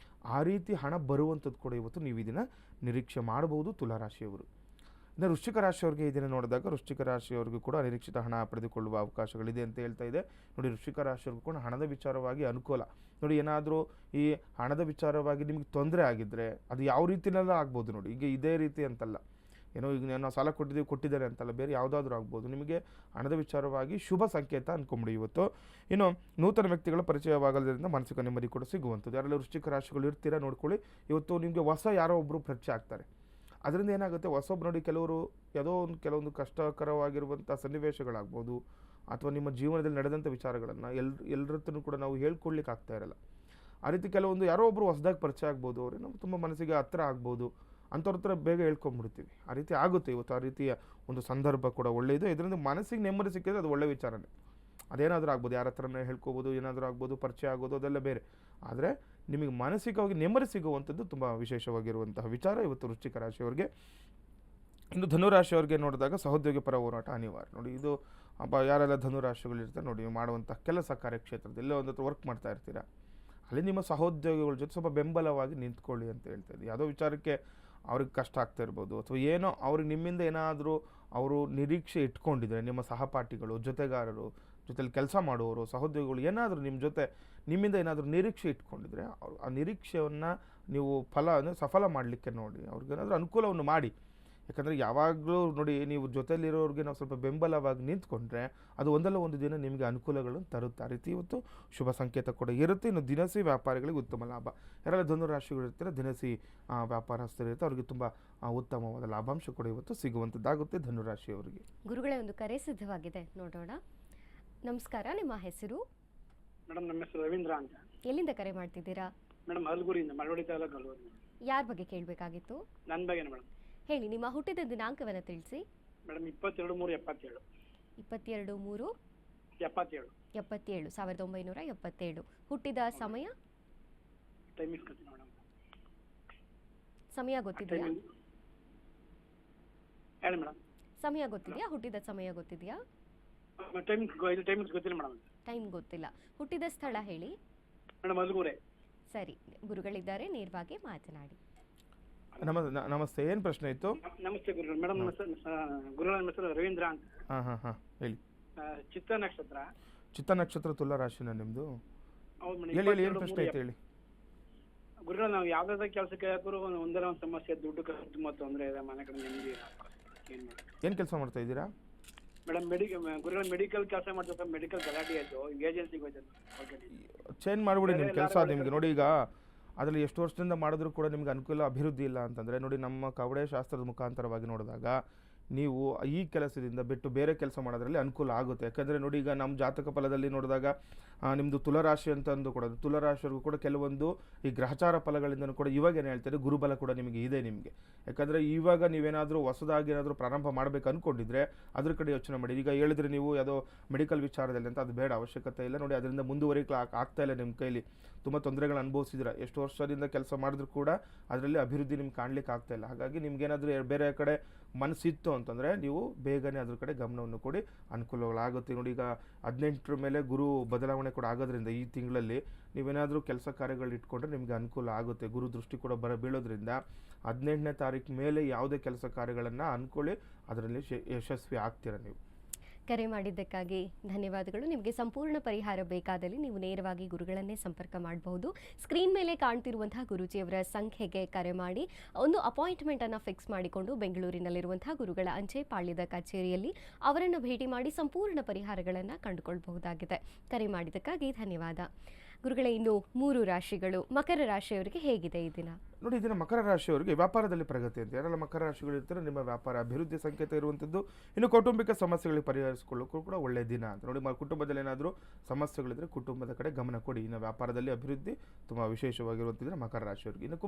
S2: ಆ ರೀತಿ ಹಣ ಬರುವಂಥದ್ದು ಕೂಡ ಇವತ್ತು ನೀವು ಇದನ್ನು ನಿರೀಕ್ಷೆ ಮಾಡ್ಬೋದು ತುಲಾರಾಶಿಯವರು. ಇನ್ನು ವೃಶ್ಚಿಕ ರಾಶಿಯವರಿಗೆ ಈ ದಿನ ನೋಡಿದಾಗ ವೃಶ್ಚಿಕ ರಾಶಿಯವರಿಗೂ ಕೂಡ ಅನಿರೀಕ್ಷಿತ ಹಣ ಪಡೆದುಕೊಳ್ಳುವ ಅವಕಾಶಗಳಿದೆ ಅಂತ ಹೇಳ್ತಾ ಇದೆ. ನೋಡಿ, ವೃಶ್ಚಿಕ ರಾಶಿಯವ್ರಿಗೂ ಕೂಡ ಹಣದ ವಿಚಾರವಾಗಿ ಅನುಕೂಲ. ನೋಡಿ, ಏನಾದರೂ ಈ ಹಣದ ವಿಚಾರವಾಗಿ ನಿಮಗೆ ತೊಂದರೆ ಆಗಿದ್ದರೆ ಅದು ಯಾವ ರೀತಿನೆಲ್ಲ ಆಗ್ಬೋದು. ನೋಡಿ, ಈಗ ಇದೇ ರೀತಿ ಅಂತಲ್ಲ, ಏನೋ ಈಗ ನಾವು ಸಾಲ ಕೊಟ್ಟಿದ್ದಾರೆ ಅಂತಲ್ಲ, ಬೇರೆ ಯಾವುದಾದ್ರೂ ಆಗ್ಬೋದು. ನಿಮಗೆ ಹಣದ ವಿಚಾರವಾಗಿ ಶುಭ ಸಂಕೇತ ಅಂದ್ಕೊಂಬಿಡಿ ಇವತ್ತು. ಇನ್ನು ನೂತನ ವ್ಯಕ್ತಿಗಳ ಪರಿಚಯವಾಗೋದ್ರಿಂದ ಮಾನಸಿಕ ನೆಮ್ಮದಿ ಕೂಡ ಸಿಗುವಂಥದ್ದು. ಯಾರೆಲ್ಲ ವೃಶ್ಚಿಕ ರಾಶಿಗಳು ಇರ್ತೀರಾ ನೋಡ್ಕೊಳ್ಳಿ, ಇವತ್ತು ನಿಮಗೆ ಹೊಸ ಯಾರೋ ಒಬ್ಬರು ಪರಿಚಯ ಆಗ್ತಾರೆ. ಅದರಿಂದ ಏನಾಗುತ್ತೆ, ಹೊಸೊಬ್ಬರು ನೋಡಿ ಕೆಲವರು ಕೆಲವೊಂದು ಕಷ್ಟಕರವಾಗಿರುವಂಥ ಸನ್ನಿವೇಶಗಳಾಗ್ಬೋದು, ಅಥವಾ ನಿಮ್ಮ ಜೀವನದಲ್ಲಿ ನಡೆದಂಥ ವಿಚಾರಗಳನ್ನು ಎಲ್ಲರ ಹತ್ರನೂ ಕೂಡ ನಾವು ಹೇಳ್ಕೊಡ್ಲಿಕ್ಕೆ ಆಗ್ತಾ ಇರಲ್ಲ. ಆ ರೀತಿ ಕೆಲವೊಂದು ಯಾರೋ ಒಬ್ಬರು ಹೊಸದಾಗಿ ಪರಿಚಯ ಆಗ್ಬೋದು, ಅವ್ರಿಗೆ ನಮ್ಗೆ ತುಂಬ ಮನಸ್ಸಿಗೆ ಹತ್ರ ಆಗ್ಬೋದು, ಅಂಥವ್ರ ಹತ್ರ ಬೇಗ ಹೇಳ್ಕೊಂಡ್ಬಿಡ್ತೀವಿ. ಆ ರೀತಿ ಆಗುತ್ತೆ ಇವತ್ತು. ಆ ರೀತಿಯ ಒಂದು ಸಂದರ್ಭ ಕೂಡ ಒಳ್ಳೆಯದು. ಇದರಿಂದ ಮನಸ್ಸಿಗೆ ನೆಮ್ಮದಿ ಸಿಕ್ಕಿದ್ರೆ ಅದು ಒಳ್ಳೆ ವಿಚಾರನೇ. ಅದೇನಾದರೂ ಆಗ್ಬೋದು, ಯಾರ ಹತ್ರನೇ ಹೇಳ್ಕೊಬೋದು, ಏನಾದರೂ ಆಗ್ಬೋದು, ಪರಿಚಯ ಆಗೋದು ಅದೆಲ್ಲ ಬೇರೆ. ಆದರೆ ನಿಮಗೆ ಮಾನಸಿಕವಾಗಿ ನೆಮ್ಮದಿ ಸಿಗುವಂಥದ್ದು ತುಂಬ ವಿಶೇಷವಾಗಿರುವಂತಹ ವಿಚಾರ ಇವತ್ತು ವೃಶ್ಚಿಕ ರಾಶಿಯವರಿಗೆ. ಇನ್ನು ಧನುರಾಶಿಯವರಿಗೆ ನೋಡಿದಾಗ ಸಹೋದ್ಯೋಗಿ ಪರ ಹೋರಾಟ ಅನಿವಾರ್ಯ. ನೋಡಿ, ಇದು ಯಾರೆಲ್ಲ ಧನುರಾಶಿಗಳಿರ್ತಾರೆ ನೋಡಿ, ನೀವು ಮಾಡುವಂಥ ಕೆಲಸ ಕಾರ್ಯಕ್ಷೇತ್ರದಲ್ಲಿ ಎಲ್ಲೋ ಒಂದು ಹತ್ರ ವರ್ಕ್ ಮಾಡ್ತಾ ಇರ್ತೀರಾ, ಅಲ್ಲಿ ನಿಮ್ಮ ಸಹೋದ್ಯೋಗಿಗಳ ಜೊತೆ ಸ್ವಲ್ಪ ಬೆಂಬಲವಾಗಿ ನಿಂತ್ಕೊಳ್ಳಿ ಅಂತ ಹೇಳ್ತಾಯಿದ್ದೆ. ಯಾವುದೋ ವಿಚಾರಕ್ಕೆ ಅವ್ರಿಗೆ ಕಷ್ಟ ಆಗ್ತಾ ಇರ್ಬೋದು, ಅಥವಾ ಏನೋ ಅವ್ರಿಗೆ ನಿಮ್ಮಿಂದ ಏನಾದರೂ ಅವರು ನಿರೀಕ್ಷೆ ಇಟ್ಕೊಂಡಿದ್ದಾರೆ, ನಿಮ್ಮ ಸಹಪಾಠಿಗಳು, ಜೊತೆಗಾರರು, ಜೊತೆಲಿ ಕೆಲಸ ಮಾಡುವವರು, ಸಹೋದ್ಯೋಗಿಗಳು ಏನಾದರೂ ನಿಮ್ಮಿಂದ ಏನಾದರೂ ನಿರೀಕ್ಷೆ ಇಟ್ಕೊಂಡಿದ್ರೆ ಆ ನಿರೀಕ್ಷೆಯನ್ನು ನೀವು ಸಫಲ ಮಾಡಲಿಕ್ಕೆ ನೋಡಿ, ಅವ್ರಿಗೇನಾದರೂ ಅನುಕೂಲವನ್ನು ಮಾಡಿ. ಯಾಕಂದರೆ ಯಾವಾಗಲೂ ನೋಡಿ, ನೀವು ಜೊತೆಯಲ್ಲಿರೋರಿಗೆ ನಾವು ಸ್ವಲ್ಪ ಬೆಂಬಲವಾಗಿ ನಿಂತ್ಕೊಂಡ್ರೆ ಅದು ಒಂದಲ್ಲ ಒಂದು ದಿನ ನಿಮಗೆ ಅನುಕೂಲಗಳನ್ನು ತರುತ್ತೆ. ಆ ರೀತಿ ಇವತ್ತು ಶುಭ ಸಂಕೇತ ಕೂಡ ಇರುತ್ತೆ. ಇನ್ನು ದಿನಸಿ ವ್ಯಾಪಾರಿಗಳಿಗೆ ಉತ್ತಮ ಲಾಭ. ಯಾರೆಲ್ಲ ಧನುರಾಶಿಗಳು ಇರ್ತಾರೆ, ದಿನಸಿ ವ್ಯಾಪಾರಸ್ಥರು ಇರ್ತಾರೆ, ಅವರಿಗೆ ತುಂಬ ಉತ್ತಮವಾದ ಲಾಭಾಂಶ ಕೂಡ ಇವತ್ತು ಸಿಗುವಂಥದ್ದಾಗುತ್ತೆ ಧನುರಾಶಿಯವರಿಗೆ.
S1: ಗುರುಗಳೇ, ಒಂದು ಕರೆ ಸಿದ್ಧವಾಗಿದೆ, ನೋಡೋಣ. ನಮಸ್ಕಾರ, ನಿಮ್ಮ ಹೆಸರು?
S3: ಮೇಡಮ್, ನಮ್ಮ ಹೆಸರು ರವೀಂದ್ರ ಅಂತ.
S1: ಎಲ್ಲಿಂದ ಕರೆ ಮಾಡ್ತಿದ್ದೀರಾ?
S3: ಮೇಡಮ್, ಹಲಗೂರಿಂದ, ಮಳವಳ್ಳಿ ತಾಲೂಕು ಹಲಗೂರು.
S1: ಯಾರ ಬಗ್ಗೆ ಕೇಳಬೇಕಾಗಿತ್ತು?
S3: ನನ್ನ ಬಗ್ಗೆನೇ ಮೇಡಮ್.
S1: ಹೇಳಿ, ನಿಮ್ಮ ಹುಟ್ಟಿದ ದಿನಾಂಕವನ್ನು ತಿಳಿಸಿ.
S3: ಮೇಡಮ್, 22/3/77.
S1: 22/3/77. 1977. ಹುಟ್ಟಿದ ಸಮಯ?
S3: ಟೈಮಿಂಗ್ಸ್ ಗೊತ್ತಿಲ್ಲ ಮೇಡಮ್.
S1: ಸಮಯ ಗೊತ್ತಿದೆಯಾ?
S3: ಹೇಳಿ ಮೇಡಮ್.
S1: ಸಮಯ ಗೊತ್ತಿದೆಯಾ? ಹುಟ್ಟಿದ ಸಮಯ ಗೊತ್ತಿದೆಯಾ?
S3: ಟೈಮಿಂಗ್ಸ್ ಗೊತ್ತಿಲ್ಲ ಮೇಡಮ್.
S1: ಟೈಮ್ ಗೊತ್ತಿಲ್ಲ. ಹುಟ್ಟಿದ ಸ್ಥಳ ಹೇಳಿ.
S3: ಮೇಡಮ್, ಹಲಗೂರೇ.
S1: ಸರಿ, ಗುರುಗಳಿದ್ದಾರೆ, ನೇರವಾಗಿ ಮಾತನಾಡಿ.
S2: ನಮಸ್ತೆ, ಏನು ಪ್ರಶ್ನೆ ಇತ್ತು?
S3: ನಮಸ್ತೆ ಗುರುಗಳು. ಮೇಡಮ್, ಗುರುಗಳ ಹೆಸರು ರವೀಂದ್ರ ಅಂತ.
S2: ಹಾಂ ಹೇಳಿ.
S3: ಚಿತ್ತ ನಕ್ಷತ್ರ.
S2: ಚಿತ್ತ ನಕ್ಷತ್ರ, ತುಲಾ ರಾಶಿನ ನಿಮ್ಮದು?
S3: ಹೌದು ಮೇಡಮ್.
S2: ಹೇಳಿ, ಏನು ಪ್ರಶ್ನೆ ಐತೆ ಹೇಳಿ.
S3: ಗುರುಗಳು, ನಾವು ಯಾವ್ದಾದ್ರು ಕೆಲಸಕ್ಕೆ ಹಾಕೋರು ಒಂದರ ಒಂದು ಸಮಸ್ಯೆ, ದುಡ್ಡು ತುಂಬ ತೊಂದರೆ ಇದೆ, ಮನೆ ಕಡೆ ನೆಮ್ಮದಿ.
S2: ಏನು ಕೆಲಸ ಮಾಡ್ತಾ ಇದ್ದೀರಾ?
S3: ಮೇಡಮ್, ಗುರುಗಳು ಮೆಡಿಕಲ್ ಕೆಲಸ ಮಾಡ್ತಾರೆ. ಮೆಡಿಕಲ್ ಗಲಾಟೆ ಆಯಿತು, ಏಜೆನ್ಸಿಗೆ ಹೋಯ್ತು.
S2: ಚೇಂಜ್ ಮಾಡಿಬಿಡಿ ನಿಮ್ಮ ಕೆಲಸ. ನಿಮಗೆ ನೋಡಿ, ಈಗ ಅದರಲ್ಲಿ ಎಷ್ಟು ವರ್ಷದಿಂದ ಮಾಡಿದ್ರೂ ಕೂಡ ನಿಮಗೆ ಅನುಕೂಲ ಅಭಿವೃದ್ಧಿ ಇಲ್ಲ ಅಂತಂದರೆ ನೋಡಿ, ನಮ್ಮ ಕವಡೆ ಶಾಸ್ತ್ರದ ಮುಖಾಂತರವಾಗಿ ನೋಡಿದಾಗ ನೀವು ಈ ಕೆಲಸದಿಂದ ಬಿಟ್ಟು ಬೇರೆ ಕೆಲಸ ಮಾಡೋದ್ರಲ್ಲಿ ಅನುಕೂಲ ಆಗುತ್ತೆ. ಯಾಕಂದರೆ ನೋಡಿ, ಈಗ ನಮ್ಮ ಜಾತಕ ಫಲದಲ್ಲಿ ನೋಡಿದಾಗ ನಿಮ್ಮದು ತುಲಾರಾಶಿ ಅಂತಂದು ಕೂಡ, ತುಲಾರಾಶಿಯವ್ರಿಗೂ ಕೂಡ ಕೆಲವೊಂದು ಈ ಗ್ರಹಚಾರ ಫಲಗಳಿಂದನೂ ಕೂಡ ಇವಾಗ ಏನು ಹೇಳ್ತಾರೆ, ಗುರುಬಲ ಕೂಡ ನಿಮಗೆ ಇದೆ ನಿಮಗೆ. ಯಾಕಂದರೆ ಇವಾಗ ನೀವೇನಾದರೂ ಹೊಸದಾಗಿ ಏನಾದರೂ ಪ್ರಾರಂಭ ಮಾಡಬೇಕು ಅಂದ್ಕೊಂಡಿದ್ರೆ ಅದ್ರ ಕಡೆ ಯೋಚನೆ ಮಾಡಿ. ಈಗ ಹೇಳಿದ್ರೆ ನೀವು ಯಾವುದೋ ಮೆಡಿಕಲ್ ವಿಚಾರದಲ್ಲಿ ಅಂತ, ಅದು ಬೇಡ, ಅವಶ್ಯಕತೆ ಇಲ್ಲ. ನೋಡಿ, ಅದರಿಂದ ಮುಂದುವರಿಕೆ ಆಗ್ತಾ ಇಲ್ಲ ನಿಮ್ಮ ಕೈಲಿ. ತುಂಬ ತೊಂದರೆಗಳು ಅನುಭವಿಸಿದ್ರೆ, ಎಷ್ಟು ವರ್ಷದಿಂದ ಕೆಲಸ ಮಾಡಿದ್ರು ಕೂಡ ಅದರಲ್ಲಿ ಅಭಿವೃದ್ಧಿ ನಿಮ್ಗೆ ಕಾಣಲಿಕ್ಕೆ ಆಗ್ತಾ ಇಲ್ಲ. ಹಾಗಾಗಿ ನಿಮ್ಗೇನಾದರೂ ಬೇರೆ ಕಡೆ ಮನಸ್ಸಿತ್ತು ಅಂತಂದರೆ ನೀವು ಬೇಗನೆ ಅದ್ರ ಕಡೆ ಗಮನವನ್ನು ಕೊಡಿ, ಅನುಕೂಲಗಳಾಗುತ್ತೆ. ನೋಡಿ, ಈಗ 18ರ ಮೇಲೆ ಗುರು ಬದಲಾವಣೆ ಕೂಡ ಆಗೋದ್ರಿಂದ ಈ ತಿಂಗಳಲ್ಲಿ ನೀವೇನಾದರೂ ಕೆಲಸ ಕಾರ್ಯಗಳು ಇಟ್ಕೊಂಡ್ರೆ ನಿಮಗೆ ಅನುಕೂಲ ಆಗುತ್ತೆ. ಗುರು ದೃಷ್ಟಿ ಕೂಡ ಬೀಳೋದ್ರಿಂದ 18ನೇ ತಾರೀಕು ಮೇಲೆ ಯಾವುದೇ ಕೆಲಸ ಕಾರ್ಯಗಳನ್ನು ಅಂದ್ಕೊಳ್ಳಿ, ಅದರಲ್ಲಿ ಯಶಸ್ವಿ ಆಗ್ತೀರ ನೀವು.
S1: ಕರೆ ಮಾಡಿದ್ದಕ್ಕಾಗಿ ಧನ್ಯವಾದಗಳು. ನಿಮಗೆ ಸಂಪೂರ್ಣ ಪರಿಹಾರ ಬೇಕಾದಲ್ಲಿ ನೀವು ನೇರವಾಗಿ ಗುರುಗಳನ್ನೇ ಸಂಪರ್ಕ ಮಾಡಬಹುದು. ಸ್ಕ್ರೀನ್ ಮೇಲೆ ಕಾಣ್ತಿರುವಂತಹ ಗುರೂಜಿಯವರ ಸಂಖ್ಯೆಗೆ ಕರೆ ಮಾಡಿ ಒಂದು ಅಪಾಯಿಂಟ್ಮೆಂಟನ್ನು ಫಿಕ್ಸ್ ಮಾಡಿಕೊಂಡು ಬೆಂಗಳೂರಿನಲ್ಲಿರುವಂತಹ ಗುರುಗಳ ಅಂಚೆ ಪಾಳ್ಯದ ಕಚೇರಿಯಲ್ಲಿ ಅವರನ್ನು ಭೇಟಿ ಮಾಡಿ ಸಂಪೂರ್ಣ ಪರಿಹಾರಗಳನ್ನು ಕಂಡುಕೊಳ್ಬಹುದಾಗಿದೆ. ಕರೆ ಮಾಡಿದ್ದಕ್ಕಾಗಿ ಧನ್ಯವಾದ. ಗುರುಗಳೇ, ಇನ್ನು 3 ರಾಶಿಗಳು, ಮಕರ ರಾಶಿಯವರಿಗೆ ಹೇಗಿದೆ ಈ ದಿನ?
S2: ನೋಡಿ, ಈ ದಿನ ಮಕರ ರಾಶಿಯವರಿಗೆ ವ್ಯಾಪಾರದಲ್ಲಿ ಪ್ರಗತಿ ಅಂತ. ಯಾರೆಲ್ಲ ಮಕರ ರಾಶಿಗಳು ಇರ್ತಾರೆ, ನಿಮ್ಮ ವ್ಯಾಪಾರ ಅಭಿವೃದ್ಧಿ ಸಂಕೇತ ಇರುವಂಥದ್ದು. ಇನ್ನು ಕೌಟುಂಬಿಕ ಸಮಸ್ಯೆಗಳಿಗೆ ಪರಿಹರಿಸಿಕೊಳ್ಳೋಕ್ಕೂ ಕೂಡ ಒಳ್ಳೆಯ ದಿನ ಅಂತ. ನೋಡಿ, ಕುಟುಂಬದಲ್ಲಿ ಏನಾದರೂ ಸಮಸ್ಯೆಗಳಿದ್ದರೆ ಕುಟುಂಬದ ಕಡೆ ಗಮನ ಕೊಡಿ. ಇನ್ನು ವ್ಯಾಪಾರದಲ್ಲಿ ಅಭಿವೃದ್ಧಿ ತುಂಬ ವಿಶೇಷವಾಗಿರುವಂಥದ್ದು ಮಕರ ರಾಶಿಯವರಿಗೆ. ಇನ್ನು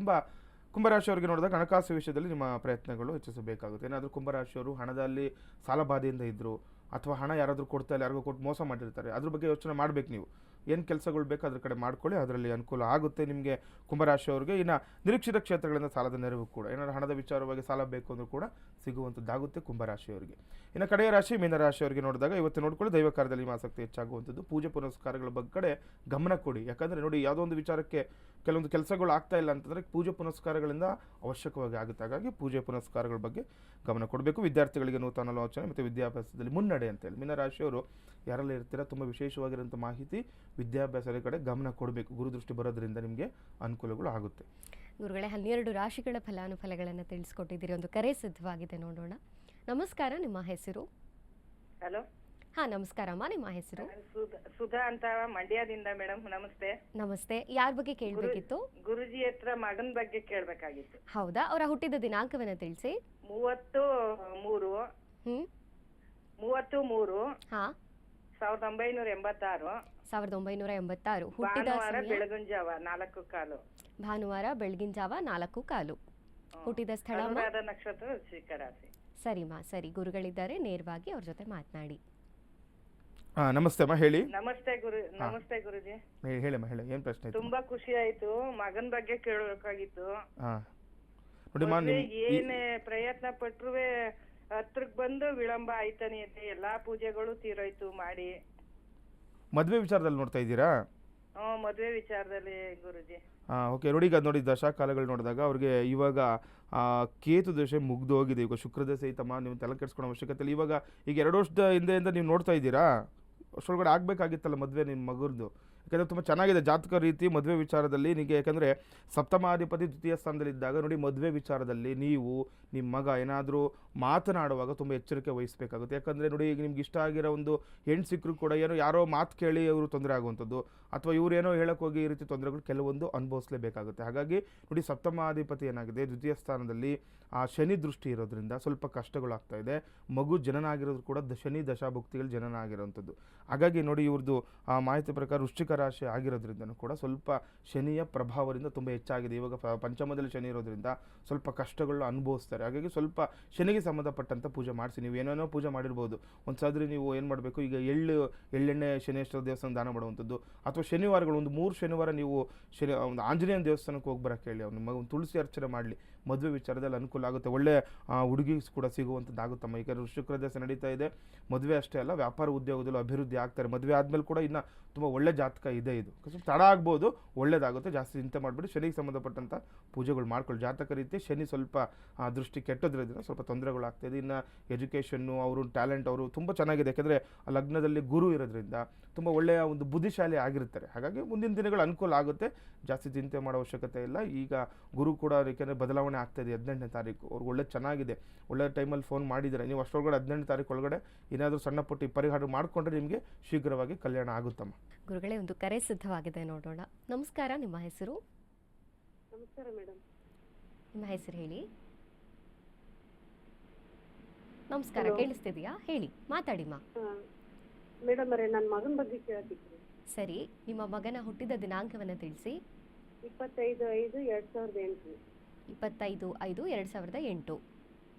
S2: ಕುಂಭರಾಶಿಯವರಿಗೆ ನೋಡಿದಾಗ ಹಣಕಾಸು ವಿಷಯದಲ್ಲಿ ನಿಮ್ಮ ಪ್ರಯತ್ನಗಳು ಹೆಚ್ಚಿಸಬೇಕಾಗುತ್ತೆ. ಏನಾದರೂ ಕುಂಭರಾಶಿಯವರು ಹಣದಲ್ಲಿ ಸಾಲಬಾಧೆಯಿಂದ ಇದ್ದರು, ಅಥವಾ ಹಣ ಯಾರಾದರೂ ಕೊಡ್ತಾ ಇಲ್ಲ, ಯಾರಿಗೂ ಕೊಟ್ಟು ಮೋಸ ಮಾಡಿರ್ತಾರೆ, ಅದ್ರ ಬಗ್ಗೆ ಯೋಚನೆ ಮಾಡಬೇಕು ನೀವು. ಏನು ಕೆಲಸಗಳು ಬೇಕು ಅದ್ರ ಕಡೆ ಮಾಡ್ಕೊಳ್ಳಿ, ಅದರಲ್ಲಿ ಅನುಕೂಲ ಆಗುತ್ತೆ ನಿಮಗೆ ಕುಂಭರಾಶಿಯವರಿಗೆ. ಇನ್ನು ನಿರೀಕ್ಷಿತ ಕ್ಷೇತ್ರಗಳಿಂದ ಸಾಲದ ನೆರವು ಕೂಡ, ಏನಾದರೂ ಹಣದ ವಿಚಾರವಾಗಿ ಸಾಲ ಬೇಕು ಅಂದರೂ ಕೂಡ ಸಿಗುವಂಥದ್ದಾಗುತ್ತೆ ಕುಂಭರಾಶಿಯವರಿಗೆ. ಇನ್ನು ಕಡೆಯ ರಾಶಿ ಮೀನರಾಶಿಯವರಿಗೆ ನೋಡಿದಾಗ ಇವತ್ತು ನೋಡ್ಕೊಳ್ಳಿ ದೈವ ಕಾರ್ಯದಲ್ಲಿ ನಿಮ್ಮ ಆಸಕ್ತಿ ಹೆಚ್ಚಾಗುವಂಥದ್ದು. ಪೂಜೆ ಪುನಸ್ಕಾರಗಳ ಬಗ್ಗೆ ಕಡೆ ಗಮನ ಕೊಡಿ. ಯಾಕಂದರೆ ನೋಡಿ, ಯಾವುದೋ ಒಂದು ವಿಚಾರಕ್ಕೆ ಕೆಲವೊಂದು ಕೆಲಸಗಳು ಆಗ್ತಾ ಇಲ್ಲ ಅಂತಂದರೆ ಪೂಜೆ ಪುನಸ್ಕಾರಗಳಿಂದ ಅವಶ್ಯಕವಾಗಿ ಆಗುತ್ತೆ. ಹಾಗಾಗಿ ಪೂಜೆ ಪುನಸ್ಕಾರಗಳ ಬಗ್ಗೆ ಗಮನ ಕೊಡಬೇಕು. ವಿದ್ಯಾರ್ಥಿಗಳಿಗೆ ನೂತನ ಆಲೋಚನೆ ಮತ್ತು ವಿದ್ಯಾಭ್ಯಾಸದಲ್ಲಿ ಮುನ್ನಡೆ ಅಂತೇಳಿ ಮೀನರಾಶಿಯವರು ಯಾರೆಲ್ಲ ಇರ್ತೀರ ತುಂಬ ವಿಶೇಷವಾಗಿರೋಂಥ ಮಾಹಿತಿ ವಿದ್ಯಾಭ್ಯಾಸದ ಕಡೆ ಗಮನ ಕೊಡಬೇಕು. ಗುರುದೃಷ್ಟಿ ಬರೋದ್ರಿಂದ ನಿಮಗೆ ಅನುಕೂಲಗಳು ಆಗುತ್ತೆ.
S1: ಗುರುಗಳೇ, 12 ರಾಶಿಗಳ ಫಲಾನುಫಲಗಳನ್ನು ತಿಳಿಸ್ಕೊಟ್ಟಿದ್ದೀರಿ. ಒಂದು ಕರೆ ಸಿದ್ಧವಾಗಿದೆ, ನೋಡೋಣ. ನಮಸ್ಕಾರ, ನಿಮ್ಮ ಹೆಸರು?
S4: ಹಲೋ,
S1: ಹಾ, ನಮಸ್ಕಾರಮ್ಮ, ನಿಮ್ಮ ಹೆಸರು?
S4: ಸುಧಾ ಅಂತ, ಮಂಡ್ಯದಿಂದ. ಮೇಡಮ್ ನಮಸ್ತೆ.
S1: ನಮಸ್ತೆ. ಯಾರ ಬಗ್ಗೆ ಕೇಳಬೇಕಿತ್ತು?
S4: ಗುರುಜಿ ಹತ್ರ ಮಗನ ಬಗ್ಗೆ ಕೇಳಬೇಕಾಗಿತ್ತು.
S1: ಹೌದಾ? ಅವರ ಹುಟ್ಟಿದ ದಿನಾಂಕವನ್ನು ತಿಳಿಸಿ.
S4: 30/3
S1: ಹಾ
S4: 1986.
S1: 1986 ಹುಟ್ಟಿದ
S4: ಭಾನುವಾರ
S1: ಸಮಯ?
S4: ಬೆಳಗಿನ ಜಾವ 4:15.
S1: ಭಾನುವಾರ ಬೆಳಗಿನ ಜಾವ 4:15. ಹುಟ್ಟಿದ ಸ್ಥಳ?
S4: ಅನುರಾಧ ನಕ್ಷತ್ರ, ವೃಶ್ಚಿಕ ರಾಶಿ.
S1: ಸರಿಮಾ, ಸರಿ. ಗುರುಗಳಿದ್ದಾರೆ, ನೇರವಾಗಿ ಅವ್ರ ಜೊತೆ ಮಾತನಾಡಿ.
S2: ನಮಸ್ತೆ ಅಮ್ಮ, ಹೇಳಿ.
S4: ನಮಸ್ತೆ ಗುರುಜಿ.
S2: ಹೇಳಿಮ್ಮ, ಹೇಳಿ, ಏನು ಪ್ರಶ್ನೆ ಇತ್ತು?
S4: ತುಂಬಾ ಖುಷಿ ಆಯ್ತು. ಮಗನ ಬಗ್ಗೆ ಕೇಳಬೇಕಾಗಿತ್ತು.
S2: ನೋಡಿಮ್ಮ,
S4: ಏನೇ ಪ್ರಯತ್ನ ಪಟ್ರು ಹತ್ರಕ್ ಬಂದು ವಿಳಂಬ ಆಯ್ತಾನೆ ಇದೆ. ಎಲ್ಲಾ ಪೂಜೆಗಳು ತೀರೋಯ್ತು ಮಾಡಿ.
S2: ಮದುವೆ ವಿಚಾರದಲ್ಲಿ ನೋಡ್ತಾ ಇದ್ದೀರಾ?
S4: ಮದುವೆ ವಿಚಾರದಲ್ಲಿ ಗುರುಜಿ.
S2: ಓಕೆ. ನೋಡಿ, ಈಗ ನೋಡಿ ದಶಾ ಕಾಲಗಳು ನೋಡಿದಾಗ ಅವ್ರಿಗೆ ಇವಾಗ ಕೇತು ದಶೆ ಮುಗ್ದು ಹೋಗಿದೆ. ಈಗ ಶುಕ್ರ ದಶೆ ಐತಮ್ಮ, ನೀವು ತಲೆ ಕೆಡಿಸ್ಕೊಳ್ಳೋ ಅವಶ್ಯಕತೆ ಇಲ್ಲ. ಈಗ 2 ವರ್ಷದ ಹಿಂದೆಯಿಂದ ನೀವು ನೋಡ್ತಾ ಇದ್ದೀರಾ, ಅಷ್ಟೊಳಗಡೆ ಆಗಬೇಕಾಗಿತ್ತಲ್ಲ ಮದುವೆ ನಿಮ್ಮ ಮಗುರ್ದು. ಯಾಕಂದರೆ ತುಂಬ ಚೆನ್ನಾಗಿದೆ ಜಾತಕ ರೀತಿ ಮದುವೆ ವಿಚಾರದಲ್ಲಿ ನಿಮಗೆ. ಯಾಕಂದರೆ ಸಪ್ತಮಾಧಿಪತಿ ದ್ವಿತೀಯ ಸ್ಥಾನದಲ್ಲಿದ್ದಾಗ ನೋಡಿ, ಮದುವೆ ವಿಚಾರದಲ್ಲಿ ನೀವು ನಿಮ್ಮ ಮಗ ಏನಾದರೂ ಮಾತನಾಡುವಾಗ ತುಂಬ ಎಚ್ಚರಿಕೆ ವಹಿಸಬೇಕಾಗುತ್ತೆ. ಯಾಕಂದರೆ ನೋಡಿ, ಈಗ ನಿಮ್ಗೆ ಇಷ್ಟ ಆಗಿರೋ ಒಂದು ಹೆಣ್ಣು ಸಿಕ್ಕರು ಕೂಡ ಯಾರೋ ಮಾತು ಕೇಳಿ ಅವರು ತೊಂದರೆ ಆಗುವಂಥದ್ದು, ಅಥವಾ ಇವರೇನೋ ಹೇಳಕ್ಕೆ ಹೋಗಿ ಈ ರೀತಿ ತೊಂದರೆಗಳು ಕೆಲವೊಂದು ಅನುಭವಿಸಲೇಬೇಕಾಗುತ್ತೆ. ಹಾಗಾಗಿ ನೋಡಿ, ಸಪ್ತಮಾಧಿಪತಿ ಏನಾಗಿದೆ ದ್ವಿತೀಯ ಸ್ಥಾನದಲ್ಲಿ ಆ ಶನಿ ದೃಷ್ಟಿ ಇರೋದ್ರಿಂದ ಸ್ವಲ್ಪ ಕಷ್ಟಗಳಾಗ್ತಾ ಇದೆ. ಮಗು ಜನನ ಆಗಿರೋದು ಕೂಡ ಶನಿ ದಶಾಭುಕ್ತಿಗಳು ಜನನ ಆಗಿರೋವಂಥದ್ದು. ಹಾಗಾಗಿ ನೋಡಿ, ಇವ್ರದ್ದು ಆ ಮಾಹಿತಿ ಪ್ರಕಾರ ವೃಶ್ಚಿಕ ರಾಶಿ ಆಗಿರೋದ್ರಿಂದನೂ ಕೂಡ ಸ್ವಲ್ಪ ಶನಿಯ ಪ್ರಭಾವದಿಂದ ತುಂಬ ಹೆಚ್ಚಾಗಿದೆ. ಇವಾಗ ಪಂಚಮದಲ್ಲಿ ಶನಿ ಇರೋದ್ರಿಂದ ಸ್ವಲ್ಪ ಕಷ್ಟಗಳನ್ನ ಅನುಭವಿಸ್ತಾರೆ. ಹಾಗಾಗಿ ಸ್ವಲ್ಪ ಶನಿಗೆ ಸಂಬಂಧಪಟ್ಟಂಥ ಪೂಜೆ ಮಾಡಿಸಿ. ನೀವು ಏನೇನೋ ಪೂಜೆ ಮಾಡಿರ್ಬೋದು. ಒಂದು ಸಾರಿ ನೀವು ಏನು ಮಾಡಬೇಕು, ಈಗ ಎಳ್ಳೆಣ್ಣೆ ಶನೇಶ್ವರ ದೇವಸ್ಥಾನ ದಾನ ಮಾಡುವಂಥದ್ದು, ಅಥವಾ ಶನಿವಾರಗಳು ಒಂದು 3 ಶನಿವಾರ ನೀವು ಒಂದು ಆಂಜನೇಯನ ದೇವಸ್ಥಾನಕ್ಕೆ ಹೋಗಿ ಬರೋಕ್ಕೆ ಹೇಳಿ. ಅವ್ನ ಒಂದು ತುಳಸಿ ಅರ್ಚನೆ ಮಾಡಲಿ. ಮದುವೆ ವಿಚಾರದಲ್ಲಿ ಅನುಕೂಲ ಆಗುತ್ತೆ. ಒಳ್ಳೆ ಹುಡುಗಿ ಕೂಡ ಸಿಗುವಂಥದ್ದಾಗುತ್ತಮ್ಮ. ಈಗ ಶುಕ್ರ ದಶೆ ನಡೀತಾ ಇದೆ. ಮದುವೆ ಅಷ್ಟೇ ಅಲ್ಲ, ವ್ಯಾಪಾರ ಉದ್ಯೋಗದಲ್ಲೂ ಅಭಿವೃದ್ಧಿ ಆಗ್ತಾರೆ. ಮದುವೆ ಆದಮೇಲೆ ಕೂಡ ಇನ್ನು ತುಂಬ ಒಳ್ಳೆ ಜಾತಕ ಇದೆ. ಇದು ಸ್ವಲ್ಪ ತಡ ಆಗ್ಬೋದು, ಒಳ್ಳೇದಾಗುತ್ತೆ. ಜಾಸ್ತಿ ಚಿಂತೆ ಮಾಡಿಬಿಡಿ. ಶನಿಗೆ ಸಂಬಂಧಪಟ್ಟಂಥ ಪೂಜೆಗಳು ಮಾಡ್ಕೊಳ್ಳಿ. ಜಾತಕ ರೀತಿ ಶನಿ ಸ್ವಲ್ಪ ದೃಷ್ಟಿ ಕೆಟ್ಟೋದ್ರಿಂದ ಸ್ವಲ್ಪ ತೊಂದರೆಗಳಾಗ್ತಾಯಿದೆ. ಇನ್ನು ಎಜುಕೇಷನ್ನು, ಅವರು ಟ್ಯಾಲೆಂಟ್ ಅವರು ತುಂಬ ಚೆನ್ನಾಗಿದೆ. ಯಾಕೆಂದರೆ ಲಗ್ನದಲ್ಲಿ ಗುರು ಇರೋದ್ರಿಂದ ತುಂಬ ಒಳ್ಳೆಯ ಒಂದು ಬುದ್ಧಿಶಾಲಿ ಆಗಿರ್ತಾರೆ. ಹಾಗಾಗಿ ಮುಂದಿನ ದಿನಗಳು ಅನುಕೂಲ ಆಗುತ್ತೆ. ಜಾಸ್ತಿ ಚಿಂತೆ ಮಾಡೋ ಅವಶ್ಯಕತೆ ಇಲ್ಲ. ಈಗ ಗುರು ಕೂಡ ಯಾಕೆಂದರೆ ಬದಲಾವಣೆ ಆಗ್ತಾಯಿದೆ. 18ನೇ ತಾರೀಕು ಅವ್ರಿಗೆ ಒಳ್ಳೆ ಚೆನ್ನಾಗಿದೆ. ಒಳ್ಳೆ ಟೈಮಲ್ಲಿ ಫೋನ್ ಮಾಡಿದರೆ ನೀವು ಅಷ್ಟೊಳಗಡೆ 18ನೇ ತಾರೀಕು ಒಳಗಡೆ ಏನಾದರೂ ಸಣ್ಣ ಪುಟ್ಟ ಪರಿಹಾರ ಮಾಡಿಕೊಂಡ್ರೆ ನಿಮಗೆ ಶೀಘ್ರವಾಗಿ ಕಲ್ಯಾಣ ಆಗುತ್ತಮ್ಮ.
S1: ಗುರುಗಳೇ, ಒಂದು ಕರೆ ಸಿದ್ಧವಾಗಿದೆ, ನೋಡೋಣ. ನಮಸ್ಕಾರ, ನಿಮ್ಮ ಹೆಸರು?
S5: ನಮಸ್ಕಾರ ಮೇಡಮ್.
S1: ನಿಮ್ಮ ಹೆಸರು ಹೇಳಿ. ನಮಸ್ಕಾರ, ಕೇಳಿಸ್ತಿದೆಯಾ? ಹೇಳಿ, ಮಾತಾಡಿಮ್ಮ.
S5: ಮೇಡಮ್ ಅವರೇ, ನನ್ನ ಮಗನ ಬಗ್ಗೆ ಕೇಳತ್ತಿದ್ರಿ.
S1: ಸರಿ, ನಿಮ್ಮ ಮಗನ ಹುಟ್ಟಿದ ದಿನಾಂಕವನ್ನು ತಿಳಿಸಿ.
S5: 25/5/2008.
S1: 25/5/2008.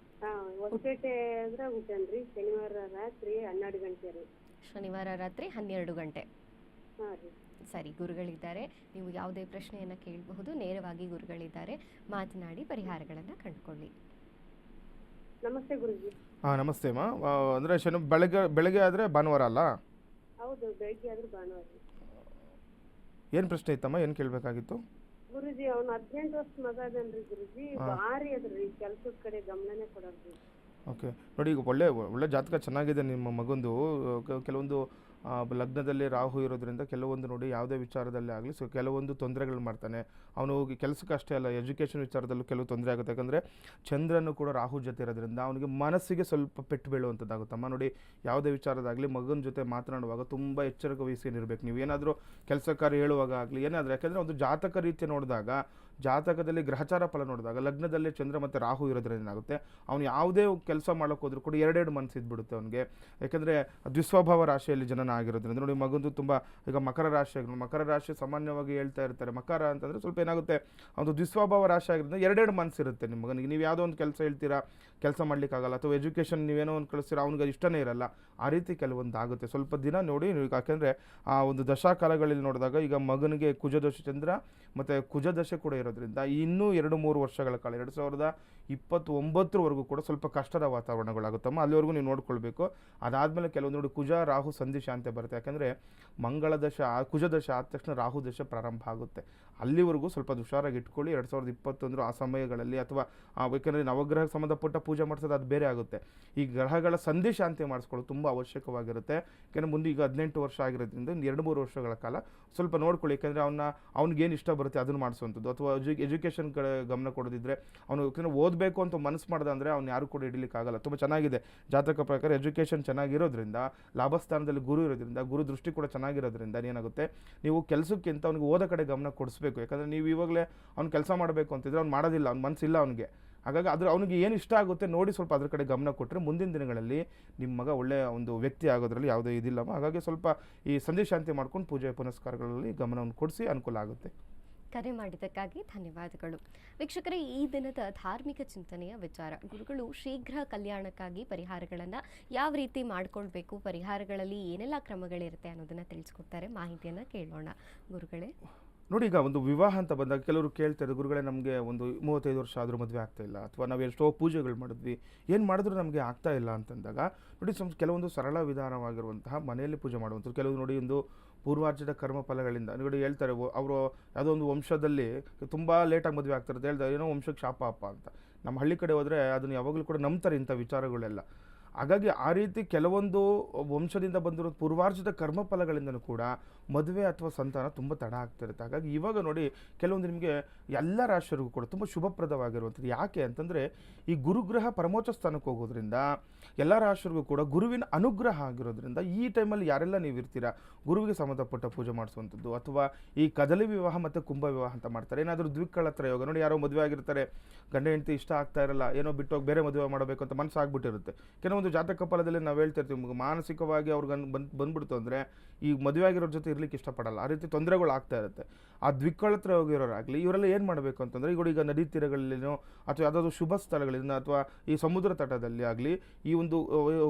S5: ಹೊಸಪೇಟೆ ಅಂದ್ರೆ ಹುಟ್ಟನ್ರಿ. ಶನಿವಾರ ರಾತ್ರಿ 12 ಗಂಟೆ ರೀ.
S1: ಶನಿವಾರ ರಾತ್ರಿ 12 ಗಂಟೆ.
S5: ಹಾಂ ರೀ.
S1: ಸರಿ, ಗುರುಗಳಿದ್ದಾರೆ. ನೀವು ಯಾವುದೇ ಪ್ರಶ್ನೆಯನ್ನು ಕೇಳಬಹುದು. ನೇರವಾಗಿ ಗುರುಗಳಿದ್ದಾರೆ, ಮಾತನಾಡಿ ಪರಿಹಾರಗಳನ್ನು ಕಂಡುಕೊಳ್ಳಿ.
S5: ನಮಸ್ತೆ ಗುರುಜಿ.
S2: ನಮಸ್ತೆ ಅಮ್ಮ. ಅಂದರೆ ಬೆಳಗ್ಗೆ ಆದರೆ ಭಾನುವಾರ ಅಲ್ಲ?
S5: ಹೌದು, ಬೆಳಗ್ಗೆ ಆದ್ರೆ ಭಾನುವಾರ.
S2: ಏನು ಪ್ರಶ್ನೆ ಇತ್ತಮ್ಮ, ಏನು ಕೇಳಬೇಕಾಗಿತ್ತು?
S5: ಗುರುಜಿ, ಅವ್ನು 18 ವರ್ಷ ಮಗ ಅದನ್ರಿ ಗುರುಜಿ. ಭಾರಿ ಅದ್ರಿ, ಕೆಲ್ಸದ ಕಡೆ ಗಮನನೇ ಕೊಡಲ್ರಿ.
S2: ಓಕೆ. ನೋಡಿ, ಈಗ ಒಳ್ಳೆ ಜಾತಕ ಚೆನ್ನಾಗಿದೆ ನಿಮ್ಮ ಮಗಂದು. ಕೆಲವೊಂದು ಲಗ್ನದಲ್ಲಿ ರಾಹು ಇರೋದ್ರಿಂದ ಕೆಲವೊಂದು ನೋಡಿ ಯಾವುದೇ ವಿಚಾರದಲ್ಲೇ ಆಗಲಿ ಕೆಲವೊಂದು ತೊಂದರೆಗಳು ಮಾಡ್ತಾನೆ. ಅವನು ಹೋಗಿ ಕೆಲಸಕ್ಕೆ ಅಷ್ಟೇ ಅಲ್ಲ, ಎಜುಕೇಷನ್ ವಿಚಾರದಲ್ಲೂ ಕೆಲವು ತೊಂದರೆ ಆಗುತ್ತೆ. ಯಾಕಂದರೆ ಚಂದ್ರನು ಕೂಡ ರಾಹು ಜೊತೆ ಇರೋದ್ರಿಂದ ಅವನಿಗೆ ಮನಸ್ಸಿಗೆ ಸ್ವಲ್ಪ ಪೆಟ್ಟು ಬೀಳುವಂಥದ್ದಾಗುತ್ತಮ್ಮ. ನೋಡಿ, ಯಾವುದೇ ವಿಚಾರದಾಗಲಿ ಮಗನ ಜೊತೆ ಮಾತನಾಡುವಾಗ ತುಂಬ ಎಚ್ಚರಿಕೆ ವಹಿಸ್ಕೊಂಡಿರ್ಬೇಕು. ನೀವು ಏನಾದರೂ ಕೆಲಸ ಕಾರ್ಯ ಹೇಳುವಾಗ ಆಗಲಿ ಏನಾದರೂ. ಯಾಕೆಂದರೆ ಒಂದು ಜಾತಕ ರೀತಿ ನೋಡಿದಾಗ ಜಾತಕದಲ್ಲಿ ಗ್ರಹಚಾರ ಫಲ ನೋಡಿದಾಗ ಲಗ್ನದಲ್ಲಿ ಚಂದ್ರ ಮತ್ತು ರಾಹು ಇರೋದ್ರಿಂದ ಏನಾಗುತ್ತೆ, ಅವನು ಯಾವುದೇ ಕೆಲಸ ಮಾಡೋಕೆ ಹೋದ್ರೂ ಕೂಡ ಎರಡೆರಡು ಮನಸ್ಸು ಇದ್ಬಿಡುತ್ತೆ ಅವನಿಗೆ. ಯಾಕೆಂದರೆ ದ್ವಿಸ್ವಭಾವ ರಾಶಿಯಲ್ಲಿ ಜನನ ಆಗಿರೋದ್ರಿಂದ ನೋಡಿ, ಮಗಂದು ತುಂಬ ಈಗ ಮಕರ ರಾಶಿ ಆಗಿರೋದು, ಮಕರ ರಾಶಿ ಸಾಮಾನ್ಯವಾಗಿ ಹೇಳ್ತಾ ಇರ್ತಾರೆ, ಮಕರ ಅಂತಂದರೆ ಸ್ವಲ್ಪ ಏನಾಗುತ್ತೆ, ಒಂದು ದ್ವಿಸ್ವಭಾವ ರಾಶಿ ಆಗಿರೋದ್ರಿಂದ ಎರಡೆರಡು ಮನಸ್ಸು ಇರುತ್ತೆ ನಿಮ್ಮ ಮಗನಿಗೆ. ನೀವು ಯಾವುದೋ ಒಂದು ಕೆಲಸ ಹೇಳ್ತೀರಾ, ಕೆಲಸ ಮಾಡ್ಲಿಕ್ಕಾಗಲ್ಲ, ಅಥವಾ ಎಜುಕೇಷನ್ ನೀವೇನೋ ಒಂದು ಕಳಿಸ್ತೀರಾ, ಅವ್ನಿಗೆ ಇಷ್ಟನೇ ಇರಲ್ಲ. ಆ ರೀತಿ ಕೆಲವೊಂದು ಆಗುತ್ತೆ. ಸ್ವಲ್ಪ ದಿನ ನೋಡಿ ನೀವು, ಯಾಕೆಂದರೆ ಆ ಒಂದು ದಶಾಕಾಲಗಳಲ್ಲಿ ನೋಡಿದಾಗ ಈಗ ಮಗನಿಗೆ ಕುಜದೋಷ ಚಂದ್ರ ಮತ್ತು ಕುಜದಶೆ ಕೂಡ ಇರೋದ್ರಿಂದ ಇನ್ನೂ 2-3 ವರ್ಷಗಳ ಕಾಲ 2029ವರೆಗೂ ಕೂಡ ಸ್ವಲ್ಪ ಕಷ್ಟದ ವಾತಾವರಣಗಳಾಗುತ್ತಮ್ಮ. ಅಲ್ಲಿವರೆಗೂ ನೀವು ನೋಡ್ಕೊಳ್ಬೇಕು. ಅದಾದಮೇಲೆ ಕೆಲವೊಂದು ನೋಡಿ ಕುಜ ರಾಹು ಸಂಧಿ ಶಾಂತಿ ಬರುತ್ತೆ. ಯಾಕೆಂದರೆ ಮಂಗಳ ದಶ ಕುಜದಶ ಆದ ತಕ್ಷಣ ರಾಹು ದಶ ಪ್ರಾರಂಭ ಆಗುತ್ತೆ. ಅಲ್ಲಿವರೆಗೂ ಸ್ವಲ್ಪ ಹುಷಾರಾಗಿ ಇಟ್ಕೊಳ್ಳಿ. 2021 ಆ ಸಮಯಗಳಲ್ಲಿ, ಅಥವಾ ಯಾಕೆಂದರೆ ನವಗ್ರಹಕ್ಕೆ ಸಂಬಂಧಪಟ್ಟ ಪೂಜೆ ಮಾಡಿಸೋದು ಅದು ಬೇರೆ ಆಗುತ್ತೆ. ಈ ಗ್ರಹಗಳ ಸಂಧಿ ಶಾಂತಿ ಮಾಡಿಸ್ಕೊಳ್ಳೋದು ತುಂಬ ಅವಶ್ಯಕವಾಗಿರುತ್ತೆ. ಯಾಕೆಂದರೆ ಮುಂದೆ ಈಗ 18 ವರ್ಷ ಆಗಿರೋದ್ರಿಂದ 2-3 ವರ್ಷಗಳ ಕಾಲ ಸ್ವಲ್ಪ ನೋಡ್ಕೊಳ್ಳಿ. ಯಾಕೆಂದರೆ ಅವ್ನಿಗೇನು ಇಷ್ಟ ಬರುತ್ತೆ ಅದನ್ನು ಮಾಡಿಸುವಂಥದ್ದು, ಅಥವಾ ಎಜುಕೇಷನ್ ಕಡೆ ಗಮನ ಕೊಡೋದಿದ್ರೆ, ಅವನು ಯಾಕೆಂದರೆ ಓದಬೇಕು ಅಂತ ಮನಸ್ಸು ಮಾಡ್ದೆ ಅಂದರೆ ಅವ್ನು ಯಾರು ಕೂಡ ಹಿಡಿಲಿಕ್ಕಾಗಲ್ಲ. ತುಂಬ ಚೆನ್ನಾಗಿದೆ ಜಾತಕ ಪ್ರಕಾರ ಎಜುಕೇಷನ್ ಚೆನ್ನಾಗಿರೋದ್ರಿಂದ, ಲಾಭಸ್ಥಾನದಲ್ಲಿ ಗುರು ಇರೋದ್ರಿಂದ, ಗುರು ದೃಷ್ಟಿ ಕೂಡ ಚೆನ್ನಾಗಿರೋದ್ರಿಂದ ಏನಾಗುತ್ತೆ, ನೀವು ಕೆಲಸಕ್ಕಿಂತ ಅವ್ನಿಗೆ ಓದೋ ಕಡೆ ಗಮನ ಕೊಡಿಸ್ಬೇಕು. ಯಾಕಂದರೆ ನೀವು ಇವಾಗಲೇ ಅವ್ನು ಕೆಲಸ ಮಾಡಬೇಕು ಅಂತಿದ್ರೆ ಅವ್ನು ಮಾಡೋದಿಲ್ಲ, ಅವ್ನ ಮನಸ್ಸಿಲ್ಲ ಅವನಿಗೆ. ಹಾಗಾಗಿ ಅವನಿಗೆ ಏನು ಇಷ್ಟ ಆಗುತ್ತೆ ನೋಡಿ ಸ್ವಲ್ಪ ಅದ್ರ ಕಡೆ ಗಮನ ಕೊಟ್ಟರೆ ಮುಂದಿನ ದಿನಗಳಲ್ಲಿ ನಿಮ್ಮ ಮಗ ಒಳ್ಳೆಯ ಒಂದು ವ್ಯಕ್ತಿ ಆಗೋದ್ರಲ್ಲಿ ಯಾವುದೇ ಇದಿಲ್ಲಮ್ಮ. ಹಾಗಾಗಿ ಸ್ವಲ್ಪ ಈ ಸಂಧಿ ಶಾಂತಿ ಮಾಡ್ಕೊಂಡು ಪೂಜೆ ಪುನಸ್ಕಾರಗಳಲ್ಲಿ ಗಮನವನ್ನು ಕೊಡಿಸಿ ಅನುಕೂಲ ಆಗುತ್ತೆ.
S1: ಕರೆ ಮಾಡಿದ್ದಕ್ಕಾಗಿ ಧನ್ಯವಾದಗಳು. ವೀಕ್ಷಕರೇ, ಈ ದಿನದ ಧಾರ್ಮಿಕ ಚಿಂತನೆಯ ವಿಚಾರ, ಗುರುಗಳು ಶೀಘ್ರ ಕಲ್ಯಾಣಕ್ಕಾಗಿ ಪರಿಹಾರಗಳನ್ನು ಯಾವ ರೀತಿ ಮಾಡ್ಕೊಳ್ಬೇಕು, ಪರಿಹಾರಗಳಲ್ಲಿ ಏನೆಲ್ಲ ಕ್ರಮಗಳಿರುತ್ತೆ ಅನ್ನೋದನ್ನು ತಿಳಿಸ್ಕೊಡ್ತಾರೆ. ಮಾಹಿತಿಯನ್ನು ಕೇಳೋಣ. ಗುರುಗಳೇ
S2: ನೋಡಿ, ಈಗ ಒಂದು ವಿವಾಹ ಅಂತ ಬಂದಾಗ ಕೆಲವರು ಕೇಳ್ತಾರೆ, ಗುರುಗಳೇ ನಮಗೆ ಒಂದು 35 ವರ್ಷ ಆದರೂ ಮದುವೆ ಆಗ್ತಾ ಇಲ್ಲ, ಅಥವಾ ನಾವು ಎಷ್ಟೋ ಪೂಜೆಗಳು ಮಾಡಿದ್ವಿ, ಏನು ಮಾಡಿದ್ರೂ ನಮಗೆ ಆಗ್ತಾ ಇಲ್ಲ ಅಂತಂದಾಗ ನೋಡಿ, ಕೆಲವೊಂದು ಸರಳ ವಿಧಾನವಾಗಿರುವಂತಹ ಮನೆಯಲ್ಲಿ ಪೂಜೆ ಮಾಡುವಂಥದ್ದು. ಕೆಲವು ನೋಡಿ, ಒಂದು ಪೂರ್ವಾರ್ಜಿತ ಕರ್ಮ ಫಲಗಳಿಂದ ನೋಡಿ ಹೇಳ್ತಾರೆ, ಅವರು ಯಾವುದೋ ಒಂದು ವಂಶದಲ್ಲಿ ತುಂಬ ಲೇಟಾಗಿ ಮದುವೆ ಆಗ್ತಾರೆ ಅಂತ ಹೇಳ್ತಾರೆ, ಏನೋ ವಂಶಕ್ಕೆ ಶಾಪ ಅಪ್ಪ ಅಂತ. ನಮ್ಮ ಹಳ್ಳಿ ಕಡೆ ಹೋದರೆ ಅದನ್ನು ಯಾವಾಗಲೂ ಕೂಡ ನಂಬ್ತಾರೆ ಇಂಥ ವಿಚಾರಗಳೆಲ್ಲ. ಹಾಗಾಗಿ ಆ ರೀತಿ ಕೆಲವೊಂದು ವಂಶದಿಂದ ಬಂದಿರೋ ಪೂರ್ವಾರ್ಜಿತ ಕರ್ಮಫಲಗಳಿಂದನೂ ಕೂಡ ಮದುವೆ ಅಥವಾ ಸಂತಾನ ತುಂಬ ತಡ ಆಗ್ತಿರುತ್ತೆ. ಹಾಗಾಗಿ ಇವಾಗ ನೋಡಿ, ಕೆಲವೊಂದು ನಿಮಗೆ ಎಲ್ಲ ರಾಶಿಯರಿಗೂ ಕೂಡ ತುಂಬ ಶುಭಪ್ರದವಾಗಿರುವಂಥದ್ದು. ಯಾಕೆ ಅಂತಂದರೆ, ಈ ಗುರುಗ್ರಹ ಪರಮೋಚ್ಚ ಸ್ಥಾನಕ್ಕೆ ಹೋಗೋದ್ರಿಂದ ಎಲ್ಲ ರಾಶಿಯರಿಗೂ ಕೂಡ ಗುರುವಿನ ಅನುಗ್ರಹ ಆಗಿರೋದ್ರಿಂದ ಈ ಟೈಮಲ್ಲಿ ಯಾರೆಲ್ಲ ನೀವು ಇರ್ತೀರಾ, ಗುರುವಿಗೆ ಸಂಬಂಧಪಟ್ಟ ಪೂಜೆ ಮಾಡಿಸುವಂಥದ್ದು, ಅಥವಾ ಈ ಕದಲಿ ವಿವಾಹ ಮತ್ತು ಕುಂಭ ವಿವಾಹ ಅಂತ ಮಾಡ್ತಾರೆ. ಏನಾದರೂ ದ್ವಿಕಳತ್ರ ಯೋಗ ನೋಡಿ, ಯಾರೋ ಮದುವೆ ಆಗಿರ್ತಾರೆ, ಗಂಡ ಹೆಂಡತಿ ಇಷ್ಟ ಆಗ್ತಾ ಇರಲ್ಲ, ಏನೋ ಬಿಟ್ಟೋಗಿ ಬೇರೆ ಮದುವೆ ಮಾಡಬೇಕು ಅಂತ ಮನಸ್ಸಾಗ್ಬಿಟ್ಟಿರುತ್ತೆ. ಕೆಲವೊಂದು ಜಾತಕ ಫಲದಲ್ಲಿ ನಾವು ಹೇಳ್ತಿರ್ತೀವಿ, ಮಾನಸಿಕವಾಗಿ ಅವ್ರಿಗೆ ಬಂದ್ಬಿಡ್ತು ಅಂದರೆ ಈ ಮದುವೆ ಆಗಿರೋರ ಜೊತೆ ಇರ್ಲಿಕ್ಕೆ ಇಷ್ಟಪಡಲ್ಲ. ಆ ರೀತಿ ತೊಂದರೆಗಳು ಆಗ್ತಾ ಇರುತ್ತೆ. ಆ ದ್ವಿಕಳತ್ರ ಹೋಗಿರೋರಾಗಲಿ ಇವರೆಲ್ಲ ಏನು ಮಾಡಬೇಕು ಅಂತಂದರೆ, ಈಗ ನದಿ ತೀರಗಳಲ್ಲಿನೋ ಅಥವಾ ಯಾವುದಾದ್ರು ಶುಭ ಸ್ಥಳಗಳಿಂದ ಅಥವಾ ಈ ಸಮುದ್ರ ತಟದಲ್ಲಿ ಆಗಲಿ ಈ ಒಂದು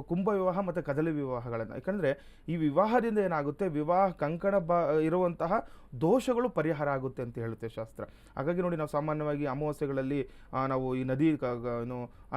S2: ಕುಂಭ ವಿವಾಹ ಮತ್ತು ಕದಲಿ ವಿವಾಹಗಳನ್ನು, ಯಾಕಂದರೆ ಈ ವಿವಾಹದಿಂದ ಏನಾಗುತ್ತೆ, ವಿವಾಹ ಕಂಕಣ ಇರುವಂತಹ ದೋಷಗಳು ಪರಿಹಾರ ಆಗುತ್ತೆ ಅಂತ ಹೇಳುತ್ತೆ ಶಾಸ್ತ್ರ. ಹಾಗಾಗಿ ನೋಡಿ, ನಾವು ಸಾಮಾನ್ಯವಾಗಿ ಅಮಾವಾಸ್ಯೆಗಳಲ್ಲಿ ನಾವು ಈ ನದಿ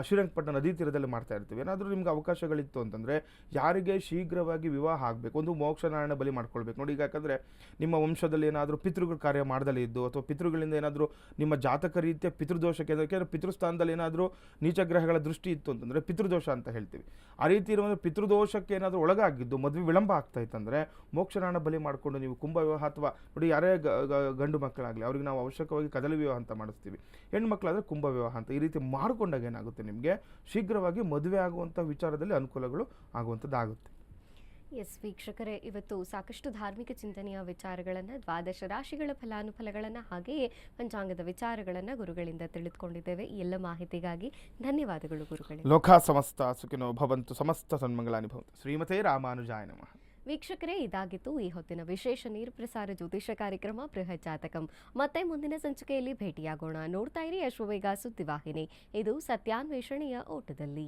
S2: ಶ್ರೀರಂಗಪಟ್ಟಣ ನದಿ ತೀರದಲ್ಲಿ ಮಾಡ್ತಾ ಇರ್ತೀವಿ. ಏನಾದರೂ ನಿಮ್ಗೆ ಅವಕಾಶಗಳಿತ್ತು ಅಂತಂದರೆ, ಯಾರಿಗೆ ಶೀಘ್ರವಾಗಿ ವಿವಾಹ ಆಗಬೇಕು, ಒಂದು ಮೋಕ್ಷನಾರಾಯಣ ಬಲಿ ಮಾಡ್ಕೊಳ್ಬೇಕು ನೋಡಿ. ಈಗ ಯಾಕಂದರೆ ನಿಮ್ಮ ವಂಶದಲ್ಲಿ ಏನಾದರೂ ಪಿತೃಗಳ ಕಾರ್ಯ ಮಾಡ್ದಲೇ ಇದ್ದು, ಅಥವಾ ಪಿತೃಗಳಿಂದ ಏನಾದರೂ ನಿಮ್ಮ ಜಾತಕ ರೀತಿಯ ಪಿತೃದೋಷಕ್ಕೆ, ಯಾಕೆಂದರೆ ಪಿತೃಸ್ಥಾನದಲ್ಲಿ ಏನಾದರೂ ನೀಚಗ್ರಹಗಳ ದೃಷ್ಟಿ ಇತ್ತು ಅಂತಂದರೆ ಪಿತೃದೋಷ ಅಂತ ಹೇಳ್ತೀವಿ. ಆ ರೀತಿ ಇರುವ ಪಿತೃದೋಷಕ್ಕೆ ಏನಾದರೂ ಒಳಗಾಗಿದ್ದು ಮದುವೆ ವಿಳಂಬ ಆಗ್ತಾ ಇತ್ತಂದರೆ ಮೋಕ್ಷನಾರಾಯಣ ಬಲಿ ಮಾಡಿಕೊಂಡು ನೀವು ಕುಂಭ ವಿವಾಹ, ಅಥವಾ ನೋಡಿ ಯಾರೇ ಗಂಡು ಮಕ್ಕಳಾಗಲಿ ಅವ್ರಿಗೆ ನಾವು ಅವಶ್ಯಕವಾಗಿ ಕದಲಿ ವಿವಾಹ ಅಂತ ಮಾಡಿಸ್ತೀವಿ, ಹೆಣ್ಣು ಮಕ್ಕಳಾದರೆ ಕುಂಭ ವಿವಾಹ ಅಂತ. ಈ ರೀತಿ ಮಾಡಿಕೊಂಡಾಗ ಏನಾಗುತ್ತೆ, ನಿಮಗೆ ಶೀಘ್ರವಾಗಿ ಮದುವೆ ಆಗುವಂಥ ವಿಚಾರದಲ್ಲಿ ಅನುಕೂಲಗಳು ಆಗುವಂಥದ್ದಾಗುತ್ತೆ.
S1: ಎಸ್ ವೀಕ್ಷಕರೇ, ಇವತ್ತು ಸಾಕಷ್ಟು ಧಾರ್ಮಿಕ ಚಿಂತನೆಯ ವಿಚಾರಗಳನ್ನು, ದ್ವಾದಶ ರಾಶಿಗಳ ಫಲಾನುಫಲಗಳನ್ನು, ಹಾಗೆಯೇ ಪಂಚಾಂಗದ ವಿಚಾರಗಳನ್ನು ಗುರುಗಳಿಂದ ತಿಳಿದುಕೊಂಡಿದ್ದೇವೆ. ಈ ಎಲ್ಲ ಮಾಹಿತಿಗಾಗಿ ಧನ್ಯವಾದಗಳು ಗುರುಗಳೇ.
S2: ಲೋಕ ಸಮಸ್ತ ಸುಖಿನೋ ಭವಂತು, ಸಮಸ್ತ ಸನ್ಮಂಗಳಾನಿ ಭವಂತು. ಶ್ರೀಮತೇ ರಾಮಾನುಜಾಯ ನಮಃ.
S1: ವೀಕ್ಷಕರೇ, ಇದಾಗಿತ್ತು ಈ ಹೊತ್ತಿನ ವಿಶೇಷ ನೇರ ಪ್ರಸಾರ ಜ್ಯೋತಿಷ ಕಾರ್ಯಕ್ರಮ ಬೃಹತ್ ಜಾತಕಂ. ಮತ್ತೆ ಮುಂದಿನ ಸಂಚಿಕೆಯಲ್ಲಿ ಭೇಟಿಯಾಗೋಣ. ನೋಡ್ತಾ ಇರಿ ಅಶ್ವವೇಗ ಸುದ್ದಿವಾಹಿನಿ. ಇದು ಸತ್ಯಾನ್ವೇಷಣೆಯ ಓಟದಲ್ಲಿ.